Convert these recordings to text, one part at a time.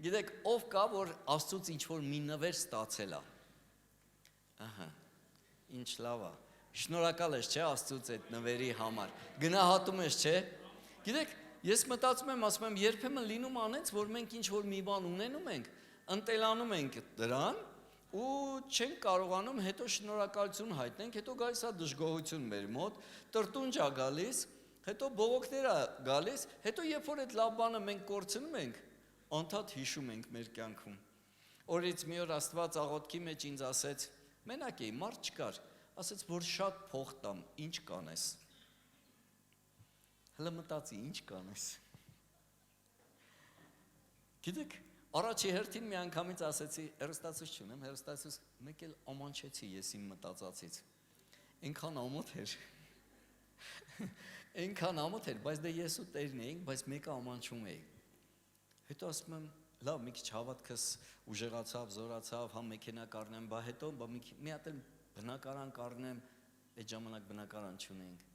Գիտեք, ով կա, որ Աստծուց ինչ-որ մի նվեր ստացել է։ Ահա, ինչ լավ է։ Շնորհակալ ես, չէ, Աստծուց այդ նվերի համար։ Գնահատում ես, չէ։ Գիտեք, ես մտածում եմ, ասում եմ, երբեմն լինում անենց, որ մենք ինչ-որ մի բան ունենում ենք, ընտելանում ենք դրան ու չենք կարողանում հետո շնորհակալություն հայտնենք, հետո գալիս է դժգոհություն մեր մոտ, տրտունջ է գալիս, հետո բողոքներ է գալիս, հետո երբ որ այդ լավ բանը մենք կորցնում ենք, անդադ հիշում ենք մեր կյանքում։ Օրից մի օր Աստված աղոթքի մեջ ինձ ասեց, մենակ էի, մարդ չկար, ասեց, որ շատ փող տամ, ինչ կանես։ Հələ մտածի, ինչ կանես։ Գիտեք, առաջի հերթին մի անգամից ասեցի, հեռուստացույց չունեմ, հեռուստացույց մեկ էլ ամանչեցի ես իմ մտածածից։ Այնքան ամոթ էր։ Այնքան ամոթ էր, բայց դե ես ու Տերն էինք, բայց մեկը ամանչում էի։ Հետո ասում եմ, լավ, մի քիչ հավատքս ուժեղացավ, զորացավ, հա մեքենա կառնեմ, բա հետո մի հատ էլ բնակարան կառնեմ, այդ ժամանակ բնակարան չունեինք։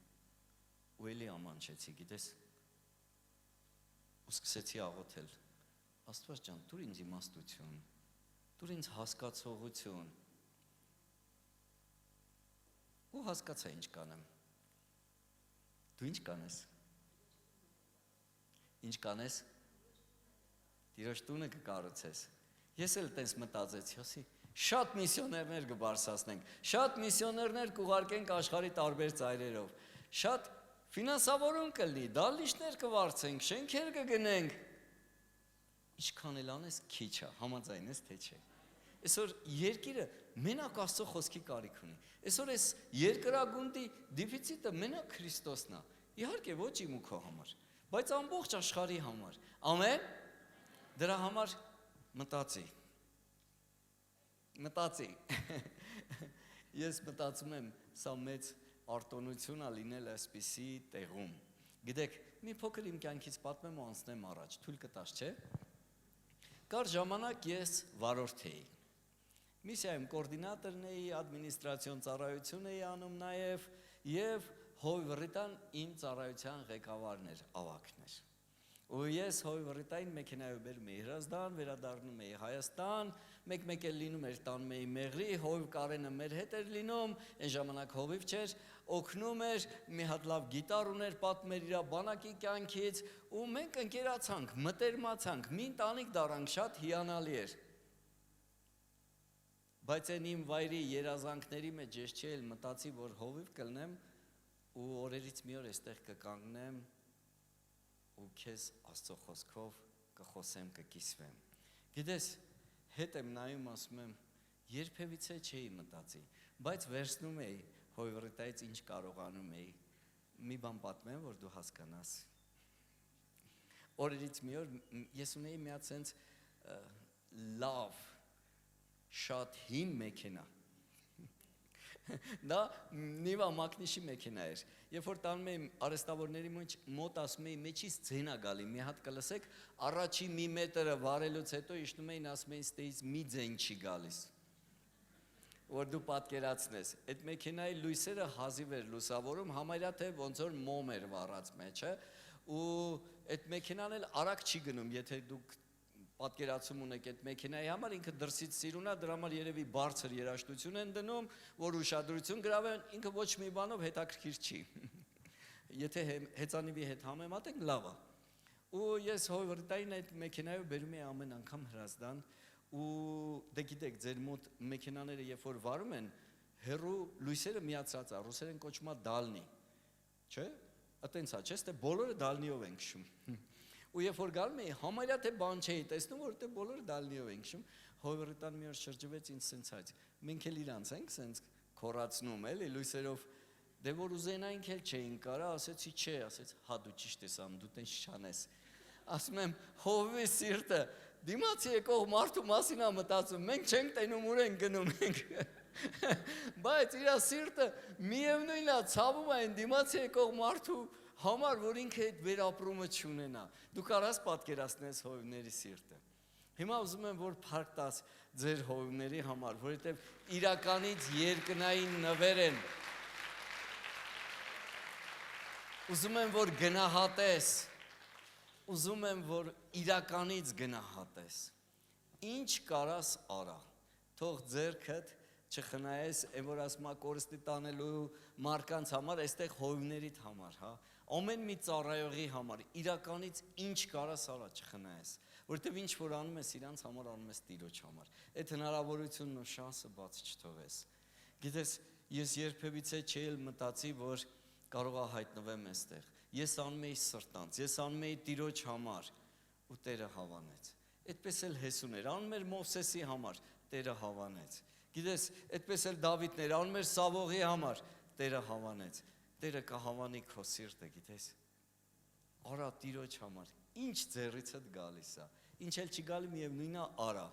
Ու էլի ամանչեցի, գիտես։ Ու սկսեցի աղոթել։ Աստված ջան, դուր ինձ իմաստություն, դուր ինձ հասկացողություն։ Ու հասկացա ինչ կանեմ։ Դու ինչ կանես։ Ինչ կանես։ Տիրոջ տունը կկառուցես։ Ես էլ տես մտածեցի, ասի, շատ միսիոներներ կբարձրացնենք, շատ միսիոներներ կուղարկենք աշխարհի տարբեր ծայրերով, շատ ֆինանսավորում կլինի, դալիճներ կվարձենք, շենքեր կգնենք։ Ինչքան էլ անես քիչ է, համաձայն ես թե չէ։ Այսօր երկիրը մենակ Աստծո խոսքի կարիք ունի։ Այսօր այս երկրագունդի դեֆիցիտը մենակ Քրիստոսն է։ Իհարկե ոչ իմ ու քո համար, բայց ամբողջ աշխարհի համար։ Ամեն։ Դրա համար մտածի։ Ես մտածում եմ, սա մեծ արտոնություն է լինել այսպիսի տեղում։ Գիտեք, մի փոքր իմ կյանքից պատմեմ ու անցնեմ առաջ, թույլ կտաս, չէ՞։ Կար ժամանակ ես վարորդ էի։ Միսիայում կոորդինատորն էի, ադմինիստրացիոն ծառայություն էի անում նաև եւ Հովվռիտան իմ ծառայության ղեկավարն էր, ավագն էր։ Ու ես Հովվռիտային մեքենայով բերում էի Հրազդան, վերադառնում էի Հայաստան, մեկ-մեկ էլ լինում էր տանում էի Մեղրի, Հովիվ Կարենը մեր հետ էր լինում, այն ժամանակ Հովիվ չէր, օգնում էր, մի հատ լավ գիտար ուներ, պատմում էր իր բանակի կյանքից, ու մենք ընկերացանք, մտերմացանք, մի ընտանիք դառանք, շատ հիանալի էր։ Բայց այն իմ վայրի երազանքների մեջ ես չէի մտածի, որ Հովիվ կլնեմ ու օրերից մի օր այստեղ կկանգնեմ ու քեզ Աստծո խոսքով կխոսեմ, կկիսվեմ։ Գիտես, հետ եմ նայում, ասում եմ, երբևիցե չէի մտածի, բայց վերցնում էի Հովվռիտայից ինչ կարողանում էի։ Մի բան պատմեմ, որ դու հասկանաս։ Օրերից մի օր ես ունեի մի հատ սենց լավ, շատ հին մեքենա։ Դա Նիվա Մակնիշի մեքենա էր։ Երբ որ տանում էի արհեստավորների մոտ ասում էի մեջից ձեն ա գալի, մի հատ կլսեք, առաջի մի մետրը վարելուց հետո իջնում էին, ասում էին ստեից մի ձեն չի գալիս։ Որ դու պատկերացնես, այդ մեքենայի լույսերը հազիվ էր լուսավորում, համարյա թե ոնց որ մոմ էր վառած մեջը, ու այդ մեքենան էլ արագ չի գնում, եթե դուք պատկերացում ունեք այդ մեքենայի համար, ինքը դրսից սիրուն է, դրա համար երևի բարձր երաժշտություն են դնում, որ ուշադրություն գրավեն, ինքը ոչ մի բանով հետաքրքիր չի։ Եթե հեծանիվի հետ համեմատենք, լավ է։ Ու ես Հովվռիտային այդ մեքենայով բերում էի ամեն անգամ Հրազդան, ու դե գիտեք, ձեր մոտ մեքենաները երբ որ վարում են, հեռու լույսերը միացած է, ռուսերեն կոչվում է դալնի, չէ՞։ Այտենց է, չէ՞, թե բոլորը դալնիով են քշում։ Ու երբ որ գալում էի, համարյա թե բան չէի տեսնում, որտեղ բոլորը դալնիով են քշում, Հովվռիտան մի օր շրջվեց ինձ սենց հայց։ Մենք էլ իրանց ենք սենց քորացնում, էլի լույսերով, դե որ ուզենայինք էլ չէին կարա, ասեցի չէ, ասեց, հա դու ճիշտ ես անում, դու տենց չանես։ Ասում եմ, Հովվի սիրտը դիմացի եկող մարդու մասին է մտածում, մենք չենք տենում ուր ենք գնում ենք։ Բայց իր սիրտը միևնույնն է ցավում այն դիմացի եկող մարդու համար, որ ինքը այդ վերապրումը չունենա։ Դու կարաս պատկերացնես հովիվների սիրտը։ Հիմա ուզում եմ, որ փառք տաս ձեր հովիվների համար, որովհետև իրականից երկնային նվեր են։ Ուզում եմ, որ գնահատես, ուզում եմ, որ իրականից գնահատես։ ինչ կարաս արա, թող ձեռքդ չխնայես, այն որ ասում է կորստի տանելու մարդկանց համար, այստեղ հովիվներիդ համար, հա, ամեն մի ծառայողի համար, իրականից ինչ կարաս արա չխնայես, որովհետև ինչ որ անում ես իրանց համար, անում ես Տիրոջ համար, այդ հնարավորությունն ու շանսը բաց չթողես։ Գիտես, ես երբևիցե չի էլ մտածի, որ կարող է հայտնվեմ այստեղ, ես անում էի սրտանց, ես անում էի Տիրոջ համար, ու Տերը հավանեց, այդպես էլ Հեսուն էր, անում էր Մովսեսի համար, Տերը հավանեց, գիտես, այդպես էլ Դավիթն էր, անում էր Սավողի համար, Տերը հավանեց, Տերը կհավանի քո սիրտը, գիտես, արա Տիրոջ համար, ինչ ձեռիցդ գալիս է, ինչ էլ չի գալի միևնույնն է արա,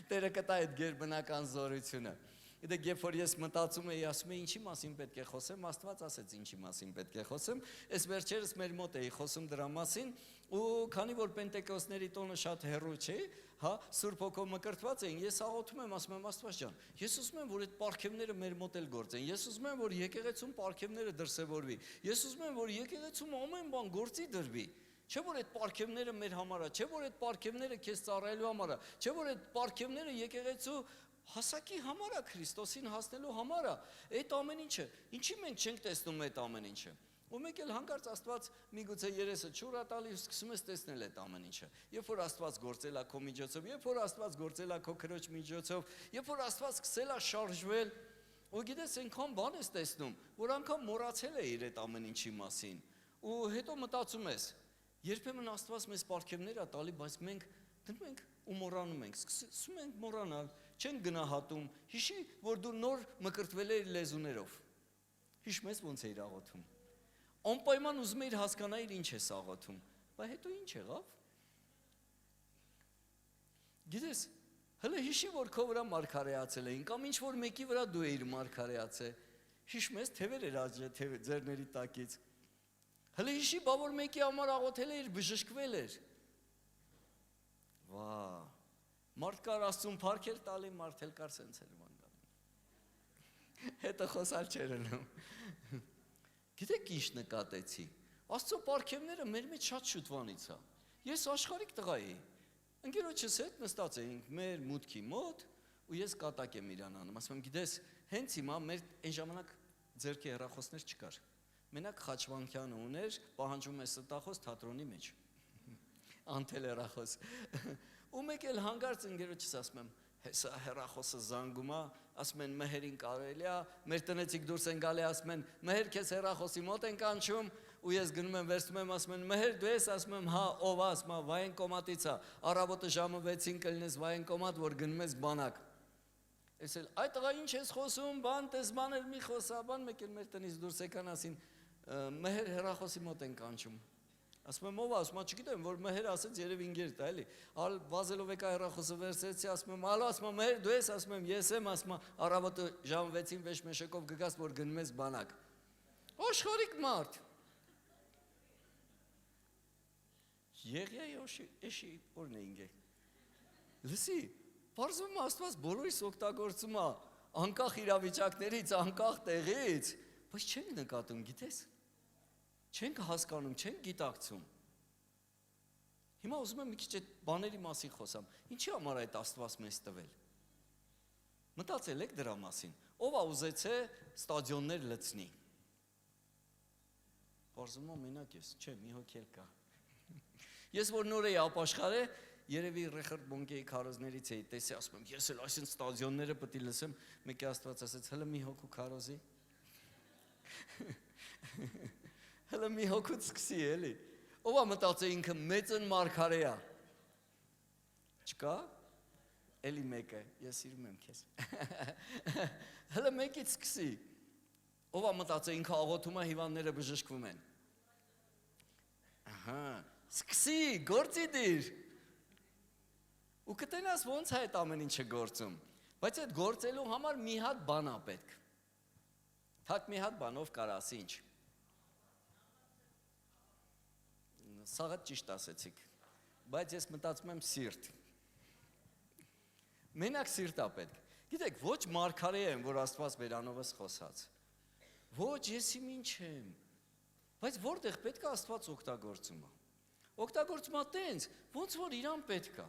Տերը կտա այդ գերբնական զորությունը, գիտեք, երբ որ ես մտածում էի, ասում էի ինչի մասին պետք է խոսեմ, Աստված ասեց ինչի մասին պետք է խոսեմ, այս վերջերս մեր մոտ էի խոսում դրա մասին, ու քանի որ Պենտեկոստների տոնը շատ հեռու չէ, հա, Սուրբ Հոգով մկրտված էին, ես աղոթում եմ, ասում եմ Աստված ջան, ես ուզում եմ, որ այդ պարգևները մեր մոտ էլ գործեն, ես ուզում եմ, որ եկեղեցում պարգևները դրսևորվի, ես ուզում եմ, որ եկեղեցում ամեն բան գործի դրվի, չէ որ այդ պարգևները մեր համար է, չէ որ այդ պարգևները քեզ ծառայելու համար է, չէ որ այդ պարգևները եկեղեցու հասակի համար է, Քրիստոսին հասնելու համար է, այդ ամեն ինչը, ինչի մենք չենք տեսնում այդ ամեն ինչը, ու մեկ էլ հանկարծ Աստված միգուցե երեսը չուր է տալի, սկսում ես տեսնել այդ ամեն ինչը, երբ որ Աստված գործել է քո միջոցով, երբ որ Աստված գործել է քո քրոջ միջոցով, երբ որ Աստված սկսել է շարժվել, ու գիտես այնքան բան ես տեսնում, որ անգամ մոռացել է իր այդ ամեն ինչի մասին, ու հետո մտածում ես, երբեմն Աստված մեզ պարգևներ է տալի, բայց մենք դնում ենք ու մոռանում ենք, սկսում ենք մոռանալ, չենք գնահատում, հիշի, որ դու նոր մկրտվել ես լեզուներով, հիշում ես ոնց էիր աղոթում, անպայման ուզում էիր հասկանալ ինչ ես աղոթում, բայց հետո ինչ եղավ, գիտես, հələ հիշի, որ քո վրա մարգարեացել էին, կամ ինչ որ մեկի վրա դու էիր մարգարեացել, հիշում ես, թևեր էր աճել ձեռների տակից, հələ հիշի, բա որ մեկի համար աղոթել էիր, բժշկվել էր, վա, մարդ կար Աստծուն փառքեր տալի, մարդ էլ կար սենց էլ ման գալի, հետը խոսալ չեր ելնում, գիտեք ինչ նկատեցի, Աստծո պարգևները մեր մեջ շատ շուտվանից է, ես աշխարհիկ տղա էի, ընկերոջս հետ նստած էինք մեր մուտքի մոտ, ու ես կատակ եմ իրան անում, ասում եմ, գիտես, հենց հիմա մեր այն ժամանակ ձեռքի հեռախոսներ չկար, մենակ Խաչվանքյանը ուներ, պահանջում է ստախոս թատրոնի մեջ, անթել հեռախոս, ու մեկ էլ հանգարց ընկերոջս ասում եմ, հեսա հեռախոսը զանգում է, ասում են մհերին կարելի է, մեր տնեցիք դուրս են գալի, ասում են, մհեր քեզ հեռախոսի մոտ են կանչում, ու ես գնում եմ վերցնում եմ, ասում են, մհեր դու ես, ասում եմ, հա, ով է, ասում է, վայենկոմատից է, առավոտը ժամը 6-ին կլինես վայենկոմատ, որ գնում ես բանակ, ես էլ, այդ տղա ինչ ես խոսում, բան տես բաներ մի խոսա, բան մեկ էլ մեր տնից դուրս եկան, ասին, մհեր հեռախոսի մոտ են կանչում, ասում եմ, ով է, ասում եմ, չգիտեմ, որ մհեր ասեց երևի ինգեր տա, էլի, վազելով եկա հեռախոսը վերցրեցի, ասում եմ, ալո, ասում եմ, մհեր դու ես, ասում եմ, ես եմ, ասում եմ, առավոտը ժամը 6-ին վեշմեշեկով գգաս, որ գնում ես բանակ, աշխարհիկ մարդ, եղյա էշի, որն է ինգե, լսի, պարզվում է Աստված բոլորիս օգտագործում է, անկախ իրավիճակներից, անկախ տեղից, բայց չենք նկատում, գիտես, չենք հասկանում, չենք գիտակցում, հիմա ուզում եմ մի քիչ այդ բաների մասին խոսամ, ինչի համար այդ Աստված մեզ տվել, մտածել եք դրա մասին, ով է ուզեցե ստադիոններ լցնի, պարզվում է մենակ ես, չէ, մի հոգի էլ կա, ես որ նոր էի ապաշխարե, երևի Ռեխարդ Բոնկեի քարոզներից էի, տեսի, ասում եմ, ես էլ այսին ստադիոնները պետք է լսեմ, մեկի Աստված ասեց, հələ մի հոգու քարոզի, հələ մի հոգուց սկսի, էլի, ով է մտածել ինքը մեծն մարգարե է, չկա, էլի մեկը, ես սիրում եմ քեզ, հələ մեկից սկսի, ով է մտածել ինքը աղոթում է հիվանդները բժշկվում են, ահա, սկսի, գործի դիր, ու կտենաս ոնց է այդ ամեն ինչը գործում, բայց այդ գործելու համար մի հատ բան է պետք, թակ մի հատ բանով կար ասի ինչ, սաղը ճիշտ ասեցիք, բայց ես մտածում եմ սիրտ, մենակ սիրտ է պետք, գիտեք, ոչ մարգարե եմ, որ Աստված բերանովս խոսած, ոչ ես իմ ինչ եմ, բայց որտեղ պետք է Աստված օգտագործում է, օգտագործում է տենց, ոնց որ իրան պետք է,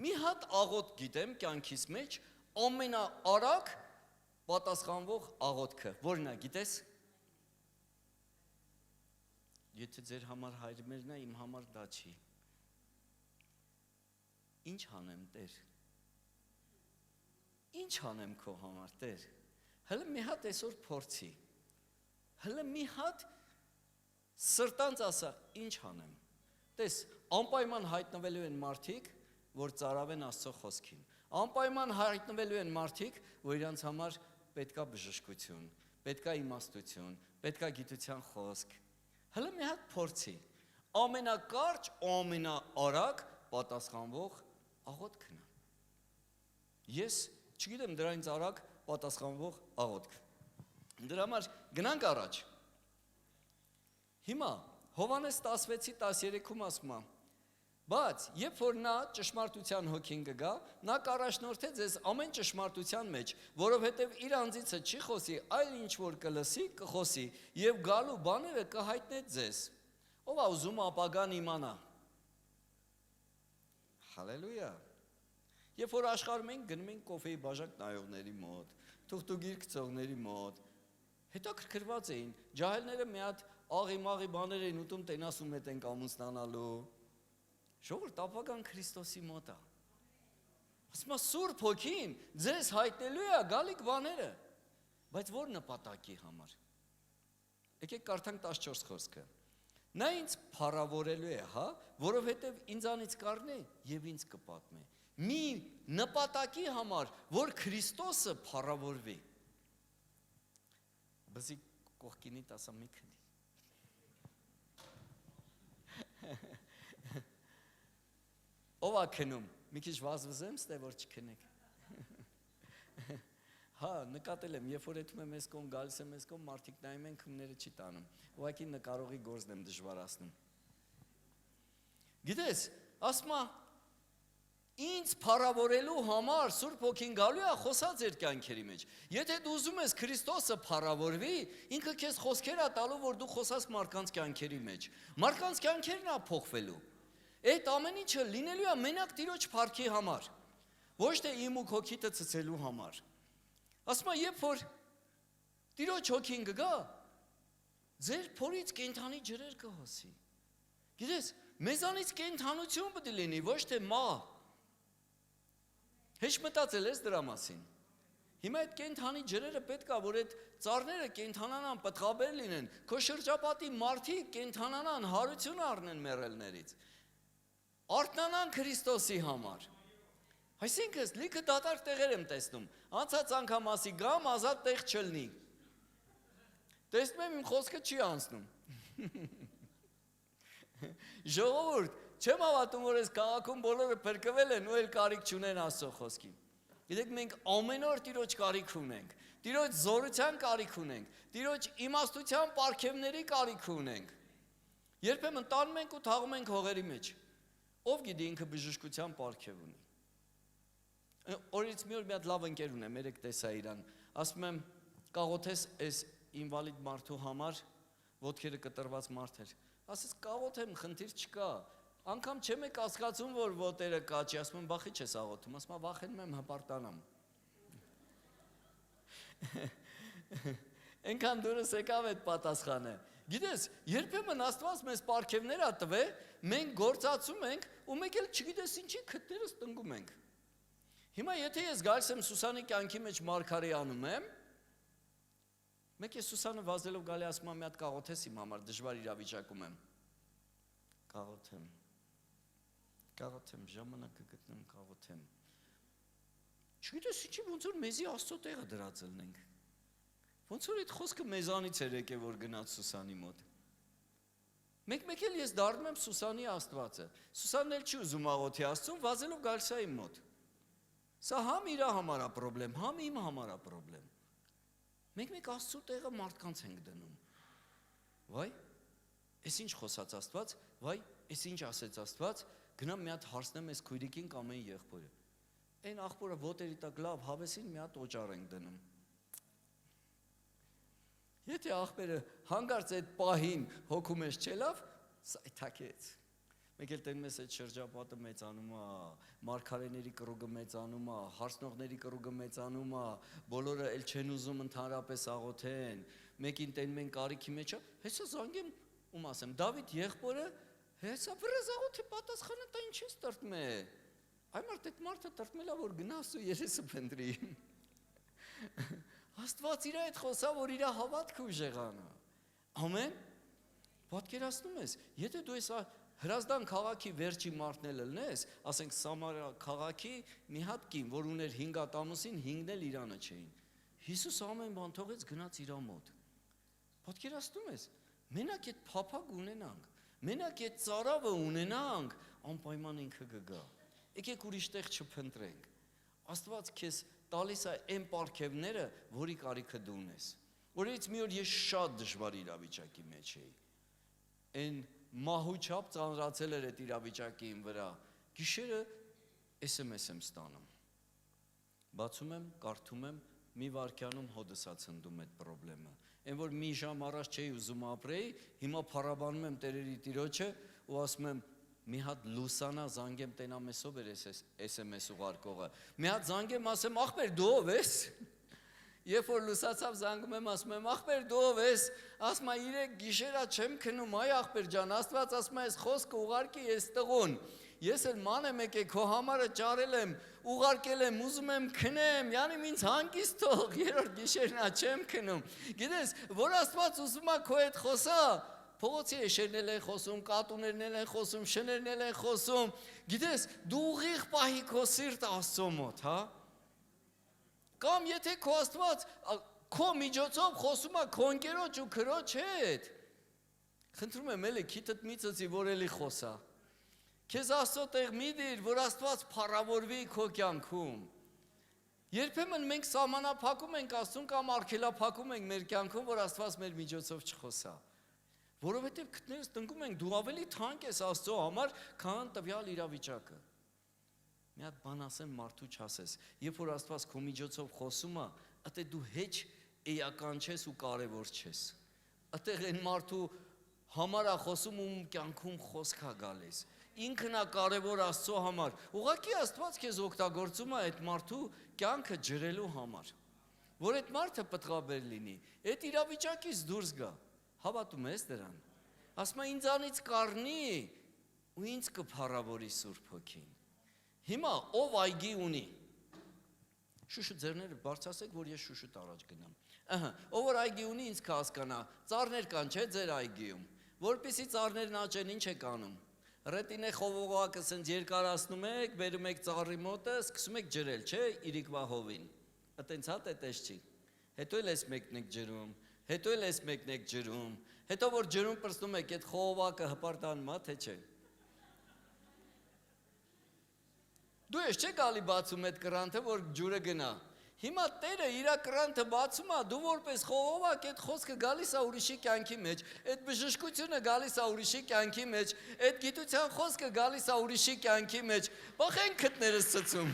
Մի հատ աղոթք գիտեմ կյանքիս մեջ, ամենաարագ պատասխանվող աղոթքը, որն է, գիտես։ Եթե ձեր համար հայրմերն է, իմ համար դա չի։ Ինչ անեմ, Տեր։ Ինչ անեմ քո համար, Տեր։ Հələ մի հատ այսօր փորձի։ Հələ մի հատ սրտանց ասա, ինչ անեմ։ Տես, անպայման հայտնվելու են մարդիկ, որ ծարավեն Աստծո խոսքին։ Անպայման հայտնվելու են մարդիկ, որ իրանց համար պետքա բժշկություն, պետքա իմաստություն, պետքա գիտության խոսք։ Հələ մի հատ փորձի։ Ամենակարճ, ամենաարագ պատասխանվող աղոթքն է։ Ես չգիտեմ դրանից արագ պատասխանվող աղոթք։ Դրա համար գնանք առաջ։ Հիմա Հովհաննես 16:13-ում ասում է. բայց երբ որ նա ճշմարտության հոգին կգա, նա կառաջնորդե ձեզ ամեն ճշմարտության մեջ, որովհետև իր անձիցը չի խոսի, այլ ինչ որ կլսի, կխոսի, եւ գալու բաները կհայտնե ձեզ։ Ով է ուզում ապագան իմանա։ Հալելույա։ Երբ որ աշխարհում ենք, գնում ենք կոֆեի բաժակ նայողների մոտ, թուղթուգիր գցողների մոտ, հետաքրքրված էին, ջահելները մի հատ աղի-մաղի բաներ էին ուտում, տենասում հետ ենք ամուսնանալու։ Ժողովուրդ, ապագան Քրիստոսի մոտ է։ Ասում է Սուրբ Հոգին ձեզ հայտնելու է գալիք բաները, բայց որ նպատակի համար։ Եկեք կարդանք 14 խոսքը։ Նա ինձ փառավորելու է, հա, որովհետև ինձանից կառնե եւ ինձ կպատմե։ Մի նպատակի համար, որ Քրիստոսը փառավորվի։ Բզի կողքինիդ ասա մի քնի։ Ով է քնում, մի քիչ վազվզեմ, ստե որ չքնեք։ Հա, նկատել եմ, երբ որ եթում եմ ես կողմ, գալիս եմ ես կողմ, մարդիկ նայում են, քմները չի տանում։ Ուղղակի նկարողի գործն եմ դժվարացնում։ Գիտես, ասում է, ինձ փառավորելու համար Սուրբ Հոգին գալու է խոսա ձեր կյանքերի մեջ։ Եթե դու ուզում ես Քրիստոսը փառավորվի, ինքը քեզ խոսքեր է տալու, որ դու խոսաս մարդկանց կյանքերի մեջ։ Մարդկանց կյանքերն է փոխվելու։ Այդ ամեն ինչը լինելու է մենակ Տիրոջ փառքի համար, ոչ թե իմ ու հոգիտը ցցելու համար։ Ասում է, երբ որ Տիրոջ Հոգին կգա, ձեր փորից կենդանի ջրեր կհոսի։ Գիտես, մեզանից կենդանություն պետք է լինի, ոչ թե մահ։ Հեչ մտածել ես դրա մասին։ Հիմա այդ կենդանի ջրերը պետք է, որ այդ ծառները կենդանանան, պտղաբեր լինեն, քո շրջապատի մարդիկ կենդանանան, հարություն առնեն մեռելներից։ Արթնանան Քրիստոսի համար։ Այսինքն լիքը դատարկ տեղեր եմ տեսնում։ Անցած անգամ ասի գամ, ազատ տեղ չլինի։ Տեսնում եմ իմ խոսքը չի անցնում։ Ժողովուրդ, չեմ հավատում, որ այս քաղաքում բոլորը փրկվել են ու էլ կարիք չունեն Աստծո խոսքին։ Գիտեք, մենք ամեն օր Տիրոջ կարիք ունենք, Տիրոջ զորության կարիք ունենք, Տիրոջ իմաստության պարգևների կարիք ունենք։ Երբեմն տանում ենք ու թաղում ենք հողերի մեջ։ Ով գիտի ինքը բժշկության պարգև ունի։ Օրից մի օր մի հատ լավ ընկեր ունեմ, երեք տեսա իրան, ասում եմ, կաղոթես այս ինվալիդ մարդու համար, ոտքերը կտրված մարդ էր։ Ասես կաղոթեմ, խնդիր չկա։ Անգամ չեմ եք հասկացում, որ ոտերը կաչի, ասում եմ, բախի չես աղոթում, ասում եմ, վախենում եմ հպարտանամ։ Այնքան դուրս եկավ այդ պատասխանը։ Գիտես, երբեմն Աստված մեզ պարգևներ ա տվել, մենք գործածում ենք ու մեկ էլ չգիտես ինչի քթներս տնկում ենք։ Հիմա եթե ես գալիս եմ Սուսանի կյանքի մեջ մարգարե անում եմ, մեկ է Սուսանը վազելով գալի ասում է մի հատ կաղոթես իմ համար, դժվար իրավիճակում եմ։ Կաղոթեմ, ժամանակ կգտնեմ, կաղոթեմ։ Չգիտես ինչի ոնց որ մեզի Աստծո տեղը դրած ելնենք։ Ոնց որ այդ խոսքը մեզանից էր եկել, որ գնաց Սուսանի մոտ։ Մեկ էլ ես դառնում եմ Սուսանի Աստվածը։ Սուսանն էլ չի ուզում աղոթի Աստծուն, վազելով գալիս է իմ մոտ։ Սա համ իր համար է պրոբլեմ, համ իմ համար է պրոբլեմ։ Մեկ Աստծո տեղը մարդկանց ենք դնում։ Վայ, այս ինչ խոսած Աստված, վայ, այս ինչ ասեց Աստված, գնամ մի հատ հարցնեմ այս քույրիկին կամ այն եղբորը։ Այն աղբորը ոտերի տակ լավ հավեսին մի հատ օճառ ենք դնում։ Եթե աղբերը հանգարց այդ պահին հոգու մեջ չելավ, սայթակեց։ Մեկ էլ տենում ես այդ շրջապատը մեծանում է, մարգարեների կրուգը մեծանում է, հարցնողների կրուգը մեծանում է, բոլորը էլ չեն ուզում ընդհանրապես աղոթեն, մեկին տենում են կարիքի մեջ, հեսա զանգեմ, ում ասեմ, Դավիթ եղբորը, հեսա վրազաղոթի պատասխանը տա ինչ ես տրտմ է, այ մարդ այդ մարդը տրտմել է, որ գնաս ու երեսը փնտրի, Աստված իր այդ խոսա, որ իր հավատքը ուժեղանա, ամեն, պատկերացնում ես, եթե դու ես Հրազդան քաղաքի վերջի մարդն էլ լնես, ասենք Սամարիա քաղաքի մի հատ կին, որ ուներ 5 ամուսին, 5-ն էլ իրանը չէին։ Հիսուս ամեն բան թողեց գնաց իր մոտ։ Պատկերացնում ես, մենակ այդ փափագ ունենանք, մենակ այդ ծարավը ունենանք, անպայման ինքը կգա։ Եկեք ուրիշ տեղ չփնտրենք։ Աստված քեզ տալիս է այն պարգևները, որի կարիքը դու ունես։ Օրից մի օր ես շատ դժվար իրավիճակի մեջ էի։ Այն մահու չափ ծանրացել էր այդ իրավիճակի իմ վրա, գիշերը SMS եմ ստանում, բացում եմ, կարդում եմ, մի վայրկյանում հոդս ա ցնդում այդ պրոբլեմը, այն որ մի ժամ առաջ չէի ուզում ապրեի, հիմա փառաբանում եմ Տերերի Տիրոջը ու ասում եմ, մի հատ լուսանա զանգեմ տենամեսով էր SMS ուղարկողը, մի հատ զանգեմ ասեմ, ախպեր դու ով ես, Երբ որ լուսացավ զանգում եմ, ասում եմ, ախպեր դու ով ես, ասում է 3 գիշերա չեմ քնում, այ ախպեր ջան, Աստված ասում է, այս խոսքը ուղարկի ես տղուն, ես էլ ման եմ եկե, քո համարը ճարել եմ, ուղարկել եմ, ուզում եմ քնեմ, յանի ինձ հանգիստ թող, 3-րդ գիշերնա չեմ քնում, գիտես, որ Աստված ուզում է քո հետ խոսա, փողոցի էշերն են խոսում, կատուներն են խոսում, շներն են խոսում, գիտես, դու ուղիղ պահի քո սիրտը Աստծո մոտ, հա? Կամ եթե քո Աստված քո միջոցով խոսում է քո ընկերոջ ու քրոջ հետ, խնդրում եմ էլի քիթդ մի ծծի, որ էլի խոսա, քեզ Աստծո տեղ մի դիր, որ Աստված փառավորվի քո կյանքում, երբեմն մենք սահմանափակում ենք Աստծուն կամ արգելափակում ենք մեր կյանքում, որ Աստված մեր միջոցով չխոսա, որովհետև գտներս տնկում ենք, դու ավելի թանկ ես Աստծո համար, քան տվյալ իրավիճակը։ Մի հատ բան ասեմ, մարդու չասես, երբ որ Աստված քո միջոցով խոսում է, այդտեղ դու հեչ էական չես ու կարևոր չես։ Այդտեղ այն մարդու համար է խոսում, ում կյանքում խոսք է գալիս։ Ինքն է կարևոր Աստծո համար։ Ուղղակի Աստված քեզ օգտագործում է այդ մարդու կյանքը ջրելու համար, որ այդ մարդը պտղաբեր լինի, այդ իրավիճակից դուրս գա։ Հավատում ես դրան։ Ասում է ինձանից կառնի ու ինձ կփառավորի Սուրբ Հոգին։ Հիմա ով այգի ունի, շուշը ձերները բարձրացեք, որ ես շուշուտ առաջ գնամ, ով որ այգի ունի ինձ կհասկանա, ծառներ կան չէ ձեր այգիում, որպեսզի ծառներն աճեն ինչ եք անում, ռետինե խողովակը սենց երկարացնում եք, բերում եք ծառի մոտը, սկսում եք ջրել, չէ, իրիկվա հովին, այտենց հա տետես չի, հետո էլ ես մեկն եք ջրում, հետո էլ ես մեկն եք ջրում, հետո որ ջրում պրծնում եք, այդ խողովակը հպարտանում է, թե չէ։ Դու ես չէ գալի բացում այդ կրանթը, որ ջուրը գնա։ Հիմա Տերը իր կրանթը բացում է, դու որպես խողովակ այդ խոսքը գալիս է ուրիշի կյանքի մեջ, այդ բժշկությունը գալիս է ուրիշի կյանքի մեջ, այդ գիտության խոսքը գալիս է ուրիշի կյանքի մեջ։ Բախեն քթներս ցցում։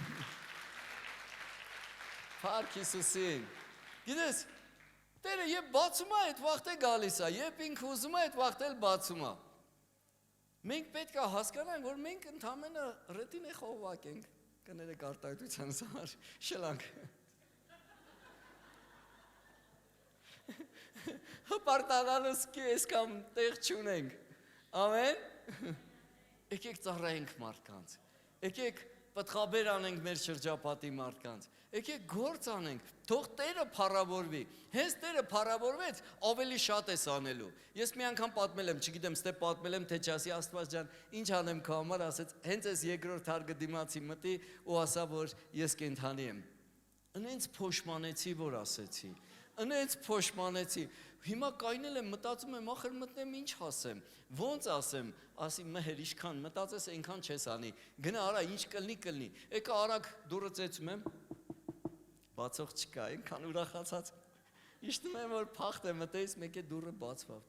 Փառք Հիսուսին։ Գիտես, Տերը երբ բացում է, այդ վաղտ է գալիս է, երբ ինքը ուզում է, այդ վաղտ էլ բացում է։ Մենք պետք է հասկանանք, որ մենք ընդամենը ռետինե խողովակ ենք, կներեք արտահայտության համար, շլանք։ Հպարտանալսկի ես կամ տեղ չունենք, ամեն, եկեք ծառայենք մարդկանց, եկեք պտղաբեր անենք մեր շրջապատի մարդկանց, եկեք գործ անենք, թող Տերը փառավորվի, հենց Տերը փառավորվեց, ավելի շատ ես անելու։ Ես մի անգամ պատմել եմ, չգիտեմ, ստե պատմել եմ, թե չասի Աստված ջան, ինչ անեմ քո համար, ասեց, հենց ես երկրորդ հարգը դիմացի մտի ու ասա, որ ես կենդանի եմ։ Ընենց փոշմանեցի, որ ասեցի, ընենց փոշմանեցի։ Հիմա կայնել եմ, մտածում եմ, ախր մտնեմ ինչ ասեմ, ոնց ասեմ, ասի մհեր ինչքան մտածես այնքան չես անի, գնա արա ինչ կլնի, եկա արագ դուրը ծեծում եմ, բացող չկա, այնքան ուրախացած, իշտում եմ, որ փախտ է մտեից, մեկ է դուրը բացվավ,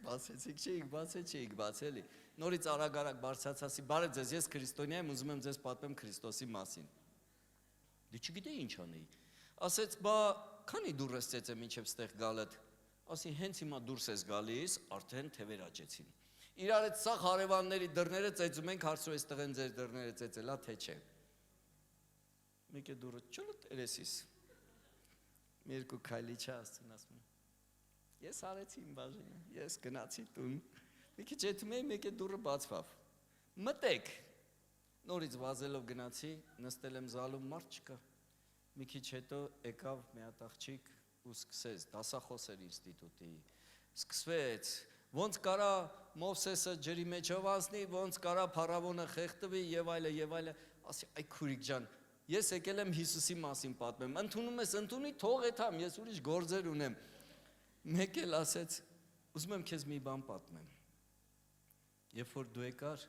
բացեցիք բացելի, նորից արագ բարձացասի, բարև ձեզ, ես քրիստոնյա եմ, ուզում եմ ձեզ պատմեմ Քրիստոսի մասին, դե չգիտեի ինչ անեի, ասեց, բա քանի դուրս ծեծեմ ինչև ստեղ գալդ, ասի հենց հիմա դուրս ես գալիս, արդեն թևեր աճեցին, իրար այդ սաղ հարևանների դռները ծեծում ենք, հարցրու այս տղեն ձեր դռները ծեծելա, թե չէ։ Մեկ է դուրը չլուտ երեսիս։ Մի երկու քայլի չէ Աստծուն ասում։ Ես արեցի իմ բաժինը, ես գնացի տուն։ Մի քիչ եթում էի, մեկ է դուրը բացվավ։ Մտեք։ Նորից վազելով գնացի, նստել եմ զալում, մարդ չկա։ Մի քիչ հետո եկավ մի հատ աղջիկ ու սկսեց, դասախոս էր ինստիտուտի։ Սկսվեց, ոնց կարա Մովսեսը ջրի մեջով անցնի, ոնց կարա փարավոնը խեղդվի եւ այլը եւ այլը։ Ասի, այ քուրիկ ջան, ես եկել եմ Հիսուսի մասին պատմեմ։ Ընդունում ես, ընդունի, թող եթամ, ես ուրիշ գործեր ունեմ։ Մեկ էլ ասեց, ուզում եմ քեզ մի բան պատմեմ։ Երբ որ դու եկար,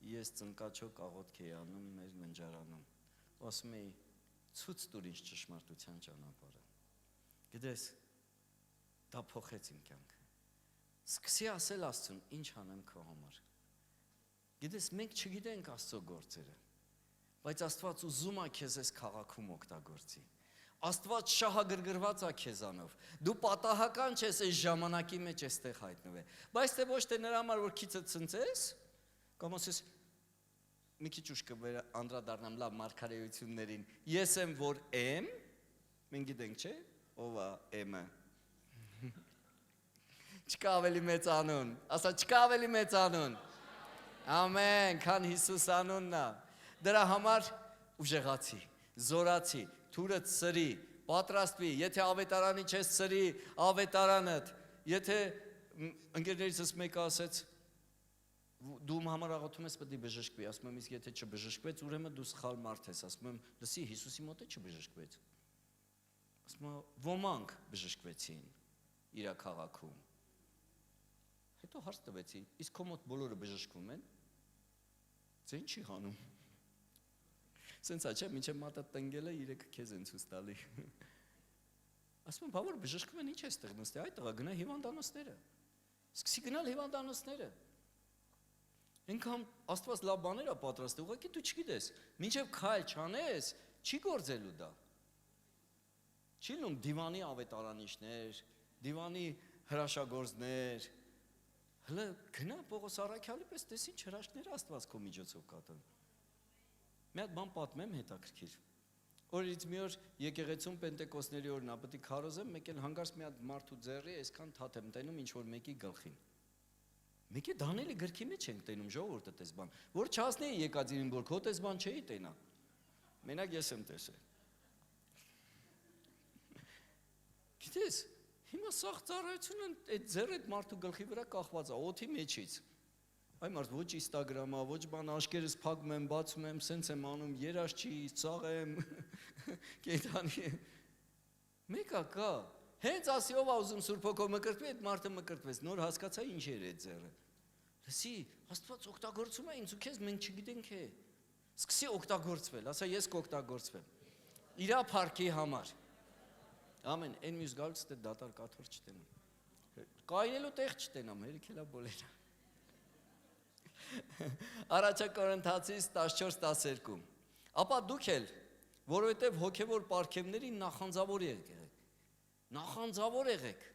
ես ծնկաչոք աղոթք էի անում մեր ննջարանում։ Ասում էի, ցույց տուր ինձ ճշմարտության ճանապարհը։ Գիտես, դա փոխեց իմ կյանքը։ Սկսի ասել Աստծուն, ինչ անեմ քո համար։ Գիտես, մենք չգիտենք Աստծո գործերը, բայց Աստված ուզում է քեզ այս քաղաքում օգտագործի։ Աստված շահագրգռված է քեզանով։ Դու պատահական չես այս ժամանակի մեջ այստեղ հայտնվել։ Բայց թե ոչ թե նրա համար որ քիչը ցնցես, կամ ասես մի քիչ ուշ անդրադառնամ լավ մարգարեություններին։ Ես եմ որ եմ, մենք գիտենք, չէ՞, ով է M-ը։ Չկա ավելի մեծ անուն, ասա չկա ավելի մեծ անուն։ Ամեն, քան Հիսուս անունն է։ Դրա համար ուժեղացի, զորացի, թուրդ սրի, պատրաստվի, եթե ավետարանի չես սրի, ավետարանդ, եթե ընկերներիցս մեկը ասեց, դու համար աղոթում ես պետք է բժշկվի, ասում եմ, իսկ եթե չբժշկվեց, ուրեմն դու սխալ մարդ ես, ասում եմ, լսի, Հիսուսի մոտ է չբժշկվեց։ Ասում եմ, ոմանք բժշկվեցին իր քաղաքում։ Հետո հարց տվեցի, իսկ քո մոտ բոլորը բժշկվում են։ Ձեն չի հանում։ Սենց է, չէ, մինչև մատը տնգելը իրեք քեզ են ցույց տալի։ Ասում եմ, բա որ բժշկվում են, ինչ ես տեղ նստի, այ տղա գնա հիվանդանոցները։ Սկսի գնալ հիվանդանոցները։ Ինքան Աստված լավ բաներ է պատրաստել, ուղղակի դու չգիտես, մինչև քայլ չանես, չի գործելու դա։ Չի լինում դիվանի ավետարանիչներ, դիվանի հրաշագործներ։ Հələ գնա Պողոս Առաքյալի պես տես ինչ հրաշքներ Աստված քո միջոցով կատարում։ Մի հատ բան պատմեմ հետաքրքիր։ Օրից մի օր եկեղեցում Պենտեկոստների օրն է, պետք է քարոզեմ, մեկ էլ հանգարց մի հատ մարդու ձեռի այսքան թաթ եմ տենում ինչ որ մեկի գլխին։ Մեկի Դանիելի գրքի մեջ ենք տենում ժողովուրդը տես բան, որ չհասնեի եկածին որ քո տես բան չէի տենա։ Մենակ ես եմ տեսել։ Գիտես, հիմա սաղ ծառայությունը այդ ձեռը այդ մարդու գլխի վրա կախված է, օդի մեջից։ Այ մարդ ոչ Instagram-ա, ոչ բան աշկերս փակում եմ, բացում եմ, սենց եմ անում, երազ չի, ծաղ եմ, կենդանի եմ։ Մեկա կա, հենց ասի ով ա ուզում Սուրբ Հոգով մկրտվի, այդ մարդը մկրտվեց, նոր հասկացա ինչ էր այդ ձեռը։ Լսի, Աստված օգտագործում է ինձ ու քեզ, մենք չգիտենք է։ Սկսի օգտագործվել, ասա ես կօգտագործվեմ։ Իրա փառքի համար։ Ամեն, այն մյուս գալուց դե դատար կաթոր չտենամ։ Կայնելու տեղ չտենամ, հերիքելա բոլերա։ Առաջա Կորինթացիս 14-12 Ապա դուք էլ, որովհետև հոգևոր պարգևներին նախանձավոր եղեք։ Նախանձավոր եղեք։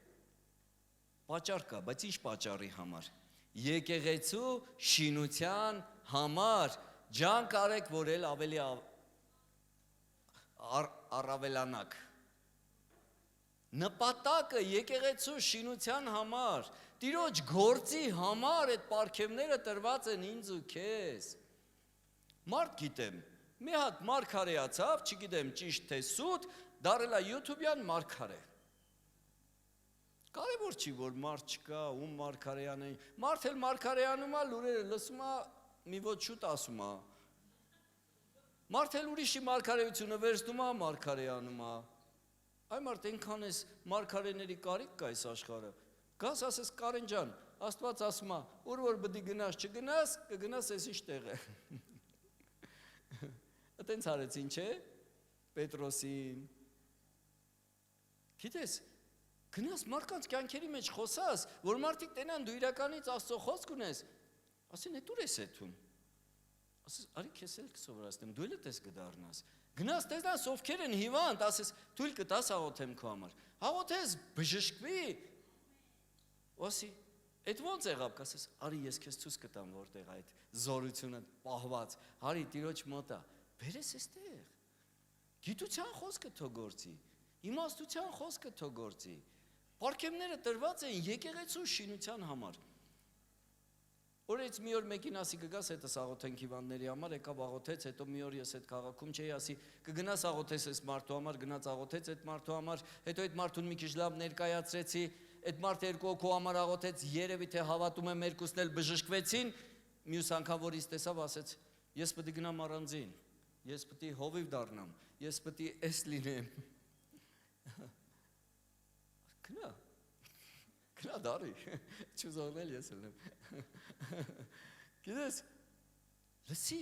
Պատճառ կա, բայց ինչ պատճառի համար։ Եկեղեցու շինության համար ջանք արեք, որ էլ ավելի առավելանաք։ Նպատակը եկեղեցու շինության համար, Տիրոջ գործի համար այդ պարգևները տրված են ինձ ու քեզ։ Մարդ գիտեմ, մի հատ մարգարեացավ, չգիտեմ ճիշտ թե սուտ, դարել է YouTube-յան մարգարե։ Կարևոր չի, որ մարդ չկա, ում մարգարեան է, մարդ էլ մարգարեանում է, լուրերը լսում է, մի ոչ շուտ ասում է։ Մարդ էլ ուրիշի մարգարեությունը վերցնում է, մարգարեանում է։ Այ մարդ այնքան ես մարգարեների կարիք կա այս աշխարհը։ Գաս ասես Կարեն ջան, Աստված ասում է, ուր որ բդի գնաս, չգնաս, կգնաս այս ինչ տեղը։ Այտենց արեցին, չէ՞, Պետրոսին։ Գիտես, գնաս մարդկանց կյանքերի մեջ խոսաս, որ մարդիկ տենան դու իրականից Աստծո խոսք ունես, ասին էդ ուր ես էթում։ Ասես, արի քեզ էլ կսովորացնեմ, դու էլ ես կդառնաս։ Գնաս տեսնաս ովքեր են հիվանդ, ասես, թույլ կտաս աղոթեմ քո համար։ Աղոթես բժշկվի։ Ասի, Այդ ոնց եղավ, կասես, արի ես քեզ ցույց կտամ որտեղ այդ զորությունը պահված, արի Տիրոջ մոտ է, բերես այստեղ։ Գիտության խոսքը թող գործի, իմաստության խոսքը թող գործի։ Պարգևները տրված են եկեղեցու շինության համար։ Օրից մի օր մեկին ասի կգաս հետս աղոթենք հիվանդների համար, եկավ աղոթեց, հետո մի օր ես այդ քաղաքում չէի, ասի կգնաս աղոթես այս մարդու համար, գնաց աղոթեց այդ մարդու համար, հետո այդ մարդուն մի քիչ լավ ներկայացրեցի, այդ մարդը երկու օքու համար աղոթեց, երևի թե հավատում եմ երկուսն էլ բժշկվեցին, մյուս անգամ որ ինձ տեսավ ասեց, ես պետք է գնամ առանձին, ես պետք է հովիվ դառնամ, ես պետք է էս լինեմ։ Գնա դարի, չուզողնել ես ելնեմ։ Գիտես, լսի,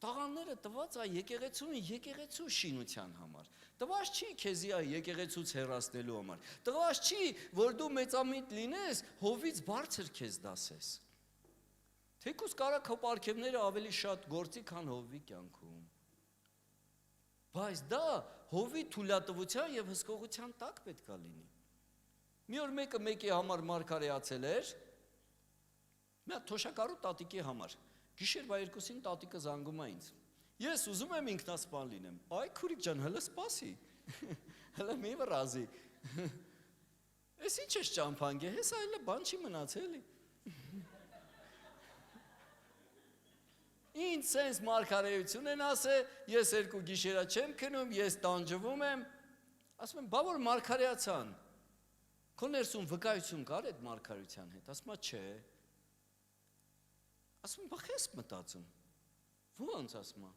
տաղանները տված է եկեղեցու շինության համար։ Տված չի քեզի այ եկեղեցուց հեռացնելու համար։ Տված չի, որ դու մեծամիտ լինես, հովից բարձր քեզ դասես։ Թեկուզ կարա քո պարգևները ավելի շատ գործի, քան հովի կյանքում։ Բայց դա հովի թույլատվության եւ հսկողության տակ պետք է լինի։ Մի օր մեկը մեկի համար մարգարեացել էր, մի հատ թոշակառու տատիկի համար։ Գիշերվա 2-ին տատիկը զանգում է ինձ։ Ես ուզում եմ ինքնասպան լինեմ։ Այ քուրիկ ջան, հələ սպասի։ Հələ մի վրազի։ Էս ինչ ես ճամփանգե, հեսա հələ բան չի մնացել։ Ինչ sense մարգարեություն են ասել, ես երկու գիշերա չեմ քնում, ես տանջվում եմ։ Ասում եմ, բա որ մարգարեացան։ Քո ներսում վկայություն կար այդ մարգարեության հետ, ասում եմ, չէ։ Ասում եմ, բա քեզ մտածում։ Ո՞նց ասում եմ։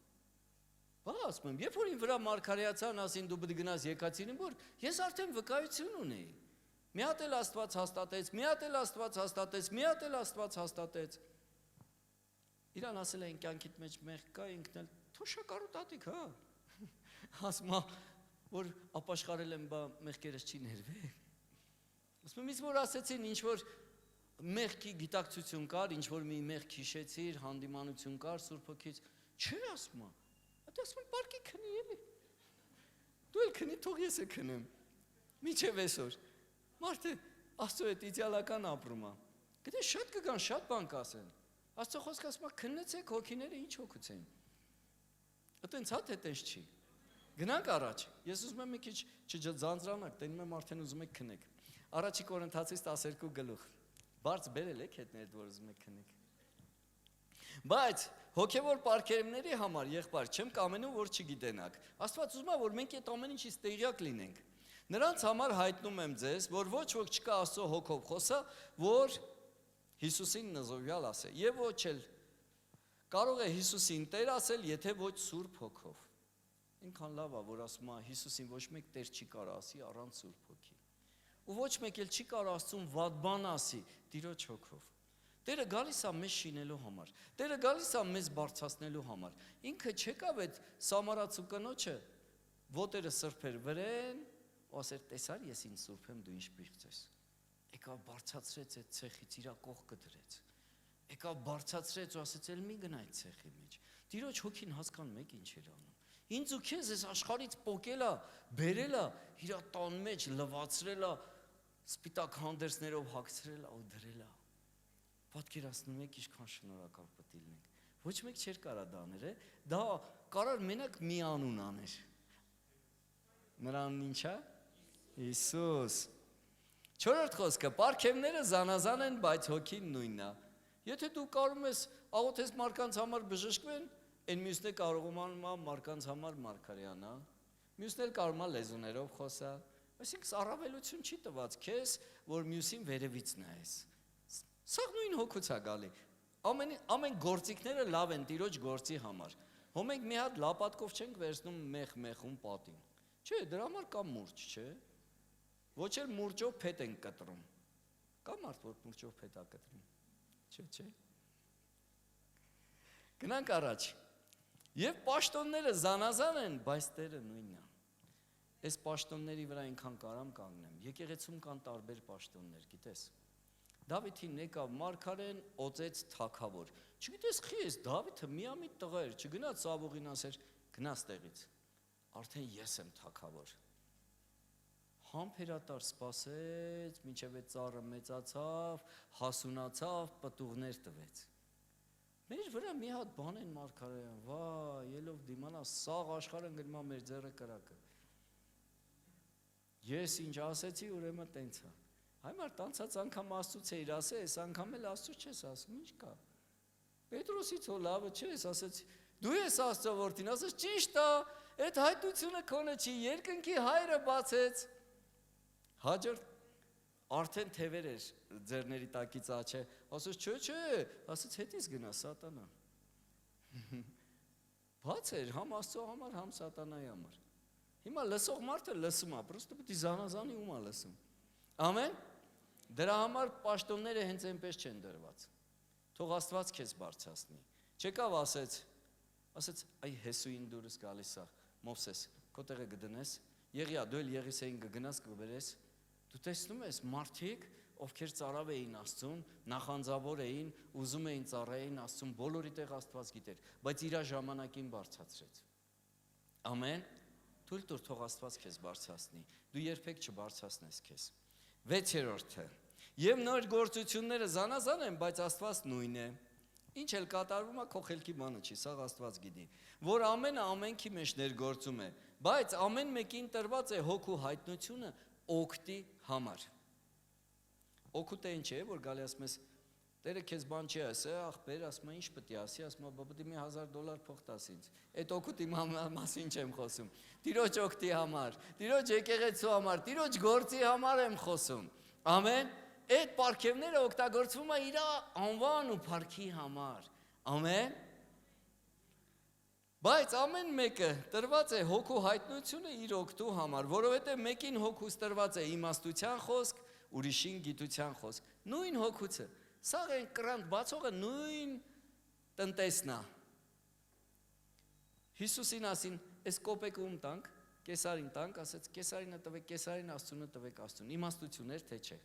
Բա ասում եմ, երբ որ ին վրա մարգարեացան, ասին դու պետք է գնաս եկացինին, որ ես արդեն վկայություն ունեի։ Մի հատ էլ Աստված հաստատեց, մի հատ էլ Աստված հաստատեց, մի հատ էլ Աստված հաստատեց։ Իրան ասել են կյանքիդ մեջ մեղք կա, ինքն էլ թոշակառու տատիկ, հա։ Ասում եմ, որ ապաշխարել եմ, բա մեղքերս չի ներվե։ Ասում եմ, իսկ որ ասեցին, ինչ որ մեղքի գիտակցություն կար, ինչ որ մի մեղք հիշեցիր, հանդիմանություն կար Սուրբ Հոգից, չէ, ասում եմ, դա ասում եմ, պարկի քնի էլի։ Դու էլ քնի, թող ես է քնեմ։ Միջև այսօր։ Մարդը Աստծո հետ իդեալական ապրում է։ Գիտես շատ կգան, շատ բան կասեն։ Աստծո խոսքը ասում է, քննեցեք հոգիները ինչ հոգուց են։ Այտենց հա թե տես չի։ Գնանք առաջ։ Ես ուզում եմ մի քիչ չձանձրանանք, տենում եմ արդեն ուզում եք քնեք։ Առաջի Կորինթացիս 12 Բարձ բերել եք հետներ, որ ուզում եք քնեք։ Բայց հոգևոր պարգևների համար եղբայր չեմ կամենում, որ չգիտենաք։ Աստված ուզում է, որ մենք այդ ամեն ինչից տեղյակ լինենք։ Նրանց համար հայտնում եմ ձեզ, որ ոչ ոք չկա Աստծո հոգով խոսա, որ Հիսուսին նզովյալ ասե, եւ ոչ էլ կարող է Հիսուսին Տեր ասել, եթե ոչ Սուրբ Հոգով։ Ինքան լավ է, որ ասում է Հիսուսին ոչ մեկ Տեր չի կարող ասի առանց Սուրբ Հոգի։ Ու ոչ մեկ էլ չի կարող Աստծուն վատ բան ասի Տիրոջ Հոգով։ Տերը գալիս է մեզ շինելու համար։ Տերը գալիս է մեզ բարձրացնելու համար։ Ինքը չեկավ այդ սամարացու կնոջը, ոտերը սրբեր վրեն, ու ասեր, տեսար ես ինձ սուրբ եմ, դու ինչ պիղծ ես։ Եկավ բարձրացրեց այդ ցեխից իր կողքը դրեց։ Եկավ բարձրացրեց ու ասեց, «Էլ մի գնա այդ ցեխի մեջ»։ Տիրոջ Հոգին հասկանում եք ինչ էր անում։ Ինձ ու քեզ այս աշխարհից պոկելա, բերելա, իր տան մեջ լվացրելա, սպիտակ հանդերձներով հագցրելա ու դրելա։ Պատկերացնում եք ինչքան շնորհակալ պետք է լինենք։ Ոչ մեկ չէր կարա դա աներ, դա կարար մենակ մի անուն աներ։ Նրան ինչա։ Հիսուս։ Չորրորդ խոսքը, պարգևները զանազան են, բայց հոգին նույնն է։ Եթե դու կարում ես աղոթես մարդկանց համար բժշկվեն, այն մյուսն է կարող է մարդկանց համար մարգարեանա, մյուսն էլ կարող է լեզուներով խոսա։ Այսինքն առավելություն չի տված քեզ, որ մյուսին վերևից նայես։ Սա նույն հոգուց է գալի։ Ամեն գործիքները լավ են Տիրոջ գործի համար։ Հո մենք մի հատ լապատկով չենք վերցնում մեղում պատին։ Չէ, դրա համար կա մուրճ, չէ։ Ոչ էլ մուրճով փետ են կտրում։ Կա մարդ, որ մուրճով փետ է կտրում։ Չէ։ Գնանք առաջ։ Եվ պաշտոնները զանազան են, բայց Տերը նույնն է։ Այս պաշտոնների վրա այնքան կարամ կանգնեմ։ Եկեղեցում կան տարբեր պաշտոններ, գիտես։ Դավիթին եկավ մարգարեն, օծեց թագավոր։ Չգիտես խի ես Դավիթը միամիտ տղա էր, չգնաց Սավողին ասեր, գնաց տեղից։ Արդեն ես եմ թագավոր։ Համբերատար սպասեց, մինչև այդ ծառը մեծացավ, հասունացավ, պտուղներ տվեց։ Մեր վրա մի հատ բան են մարգարեան, վայ, ելով դիմանա, սաղ աշխարհը գնում է մեր ձեռը կրակը։ Ես ինչ ասեցի, ուրեմն տենց է։ Հայմար տանցած անգամ Աստծուց էիր ասել, այս անգամ էլ Աստծուց չես ասում, ինչ կա։ Պետրոսից հո լավը չես, ասեցի, դու ես Աստծո որդին, ասես ճիշտ է, այդ հայտությունը քոնը չի, երկնքի հայրը բացեց։ Հաջորդ արդեն թևեր էր ձեռների տակից աչե, ասես չէ, ասեց հետից գնա սատանա։ Բաց էր համ Աստծո համար, համ սատանայի համար։ Հիմա լսող մարդը լսում է, պրոստը պետք է զանազանի ում է լսում։ Ամեն։ Դրա համար պաշտոնները հենց այնպես չեն դրված։ Թող Աստված քեզ բարձրացնի։ Չեկավ ասեց, այ Հեսուին դուրս գալիս է, Մովսես, քո տեղը կդնես, Եղիա, դու էլ Եղիսեին կգնաս կբերես։ Դու տեսնում ես մարդիկ, ովքեր ծառավ էին Աստծուն, նախանձավոր էին, ուզում էին ծառայեին Աստծուն, բոլորի տեղ Աստված գիտեր, բայց իր ժամանակին բարձրացրեց։ Ամեն։ Թույլ տուր թող Աստված քեզ բարձրացնի։ Դու երբեք չբարձրացնես քեզ։ 6-րդը։ Եվ նոր գործությունները զանազան են, բայց Աստված նույնն է։ Ինչ էլ կատարվում է, քո խելքի բանը չի, սա Աստված գիտի։ Որ ամենը ամենքի մեջ ներգործում է, բայց ամեն մեկին տրված է հոգու հայտնությունը օգտի համար։ Օգուտը ինչ է, որ գալի ասում ես, Տերը քեզ բան չի ասել, ախպեր, ասում է, ինչ պետք է ասի, ասում է, բա պետք է մի $1000 փող տաս ինձ։ Այդ օգուտի մասին չեմ խոսում։ Տիրոջ օգտի համար, Տիրոջ եկեղեցու համար, Տիրոջ գործի համար եմ խոսում։ Ամեն։ Այդ պարգևները օգտագործվում է իր անվան ու փառքի համար։ Ամեն։ Բայց ամեն մեկը տրված է հոգու հայտնությունը իր օգտու համար, որովհետև մեկին հոգուց տրված է իմաստության խոսք, ուրիշին գիտության խոսք։ Նույն հոգուցը, սաղ են կրանտ բացողը նույն տնտեսնա։ Հիսուսին ասին, այս կոպեկը ում տանք, կեսարին տանք, ասեց, կեսարինը տվեք, կեսարին Աստծունը տվեք Աստծուն, իմաստություն էր, թե չէ։